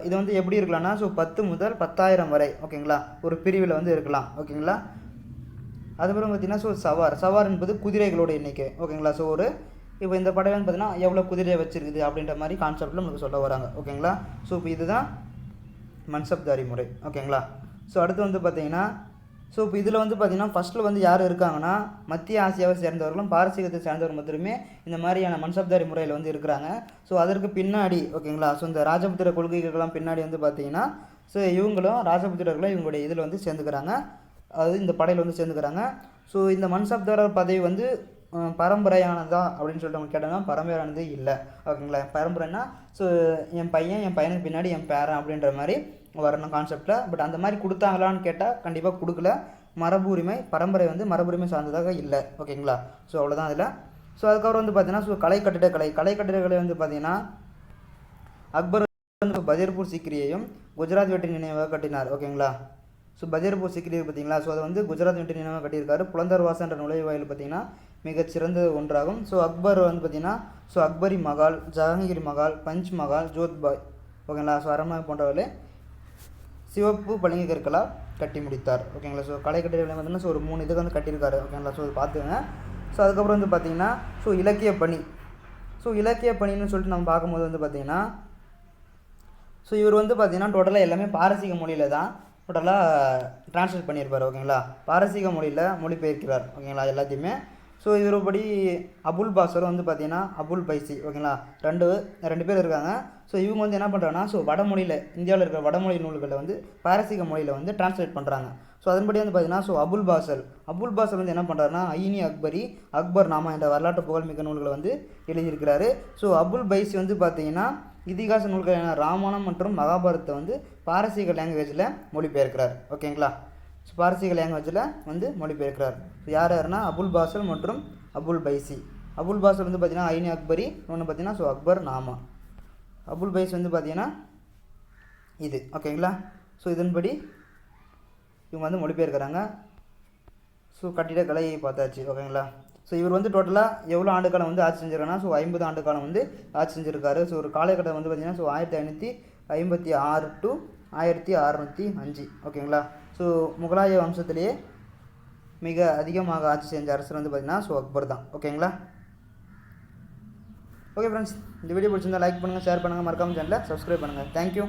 இது வந்து எப்படி இருக்கலாம்னா 10 முதல் 10,000 வரை. ஓகேங்களா. ஒரு பிரிவில் வந்து இருக்கலாம். ஓகேங்களா. அதுக்கப்புறம் பார்த்திங்கன்னா சவார் என்பது குதிரைகளோட எண்ணிக்கை. ஓகேங்களா. ஸோ இப்போ இந்த படையில் வந்து பார்த்திங்கன்னா எவ்வளோ குதிரையை வச்சுருக்குது அப்படின்ற மாதிரி கான்செப்டில் நமக்கு சொல்ல வராங்க. ஓகேங்களா. ஸோ இப்போ இதுதான் மன்சப்தாரி முறை. ஓகேங்களா. ஸோ அடுத்து வந்து பார்த்திங்கன்னா இப்போ இதில் வந்து பார்த்திங்கன்னா ஃபஸ்ட்டில் வந்து யார் இருக்காங்கன்னா மத்திய ஆசியாவை சேர்ந்தவர்களும் பாரசீகத்தை சேர்ந்தவர் மட்டுமே இந்த மாதிரியான மன்சப்தாரி முறையில் வந்து இருக்கிறாங்க. ஸோ அதற்கு பின்னாடி ஓகேங்களா. ஸோ இந்த ராஜபுத்திர கொள்கைகள்லாம் பின்னாடி வந்து பார்த்திங்கன்னா இவங்களும் ராஜபுத்திரர்களும் இவங்களுடைய இதில் வந்து சேர்ந்துக்கிறாங்க. அதாவது இந்த படையில் வந்து சேர்ந்துக்கிறாங்க. ஸோ இந்த மன்சப்தாரர் பதவி வந்து பரம்பரையானதா அப்படின்னு சொல்லிட்டு அவங்க கேட்டோம்னா பரம்பரையானது இல்லை. ஓகேங்களா. பரம்பரைன்னா என் பையனுக்கு பின்னாடி என் பேரன் அப்படின்ற மாதிரி வரணும் கான்செப்டில். பட் அந்த மாதிரி கொடுத்தாங்களான்னு கேட்டால் கண்டிப்பாக கொடுக்கல. பரம்பரை வந்து மரபுரிமை சார்ந்ததாக இல்லை. ஓகேங்களா. ஸோ அவ்வளோதான் அதில். ஸோ அதுக்கப்புறம் வந்து பார்த்தீங்கன்னா கட்டிடக்கலை வந்து பார்த்தீங்கன்னா அக்பர் வந்து பதேர்பூர் சிக்ரியையும் குஜராத் வெற்றி நினைவாக கட்டினார். ஓகேங்களா. ஸோ பதேர்பூர் சிக்ரி பார்த்திங்களா. ஸோ அதை வந்து குஜராத் வெற்றி நினைவாக கட்டியிருக்காரு. புலந்தர்வாசா என்ற நுழைவாயில் பார்த்திங்கன்னா மிகச்சிறந்த ஒன்றாகும். ஸோ அக்பர் வந்து பார்த்திங்கன்னா அக்பரி மகால், ஜஹாங்கீர் மகால், பஞ்ச் மகால், ஜோத்பாய். ஓகேங்களா. ஸோ அரண்மனை போன்றவர்களே சிவப்பு பளிங்கு கற்களால் கட்டி முடித்தார். ஓகேங்களா. ஸோ கலை கட்டிட பார்த்திங்கன்னா ஒரு 3 இதுக்கு வந்து கட்டியிருக்காரு. ஓகேங்களா. ஸோ அது பார்த்துக்கோங்க. ஸோ அதுக்கப்புறம் வந்து பார்த்திங்கன்னா இலக்கிய பணி. இலக்கிய பணின்னு சொல்லிட்டு நம்ம பார்க்கும்போது வந்து பார்த்திங்கன்னா ஸோ இவர் வந்து பார்த்திங்கன்னா டோட்டலாக எல்லாமே பாரசீக மொழியில் தான் டோட்டலாக ட்ரான்ஸ்லேட் பண்ணியிருப்பார். ஓகேங்களா, பாரசீக மொழியில் மொழிபெயர்க்கிறார். ஓகேங்களா எல்லாத்தையுமே. ஸோ இவருபடி அபுல் பாசர் வந்து பார்த்திங்கன்னா அபுல் பைசி. ஓகேங்களா, ரெண்டு பேர் இருக்காங்க. ஸோ இவங்க வந்து என்ன பண்ணுறாங்கன்னா ஸோ வடமொழியில் இந்தியாவில் இருக்கிற வடமொழி நூல்களை வந்து பாரசீக மொழியில் வந்து ட்ரான்ஸ்லேட் பண்ணுறாங்க. ஸோ அதன்படி வந்து பார்த்திங்கன்னா ஸோ அபுல் பாசர் வந்து என்ன பண்ணுறாருன்னா ஐனி அக்பர் நாமா என்ற வரலாற்று புகழ்மிக்க நூல்களை வந்து எழுதியிருக்கிறாரு. ஸோ அபுல் பைசி வந்து பார்த்திங்கன்னா இதிகாச நூல்களான ராமாயணம் மற்றும் மகாபாரதத்தை வந்து பாரசீக லாங்குவேஜில் மொழிபெயர்க்கிறார். ஓகேங்களா, ஸோ பாரசீக லாங்குவேஜில் வந்து மொழிபெயர்க்கிறார். யாருன்னா அபுல் பாசல் மற்றும் அபுல் பைசி. அபுல் பாசல் வந்து பார்த்திங்கன்னா ஐனி அக்பரி, ஒன்று பார்த்திங்கன்னா ஸோ அக்பர் நாமா. அபுல் பைஸ் வந்து பார்த்திங்கன்னா இது. ஓகேங்களா, ஸோ இதன்படி இவங்க வந்து மொழிபெயர்க்கிறாங்க. ஸோ கட்டிடக்கலை பார்த்தாச்சு. ஓகேங்களா, ஸோ இவர் வந்து டோட்டலாக எவ்வளோ ஆண்டுக்காலம் வந்து ஆட்சி செஞ்சிருக்காருன்னா ஸோ 50 ஆண்டு காலம் வந்து ஆட்சி செஞ்சுருக்காரு. ஸோ ஒரு காலகட்டம் வந்து பார்த்திங்கன்னா ஸோ 1556 to 1605. ஓகேங்களா, ஸோ முகலாய வம்சத்திலேயே மிக அதிகமாக ஆட்சி செஞ்ச அரசர் வந்து பார்த்திங்கன்னா ஸோ அக்பர் தான். ஓகேங்களா. ஓகே ஃப்ரெண்ட்ஸ், இந்த வீடியோ பிடிச்சிருந்தா லைக் பண்ணுங்கள், ஷேர் பண்ணுங்கள், மறக்காமல் சேனலை சப்ஸ்கிரைப் பண்ணுங்கள். தேங்க்யூ.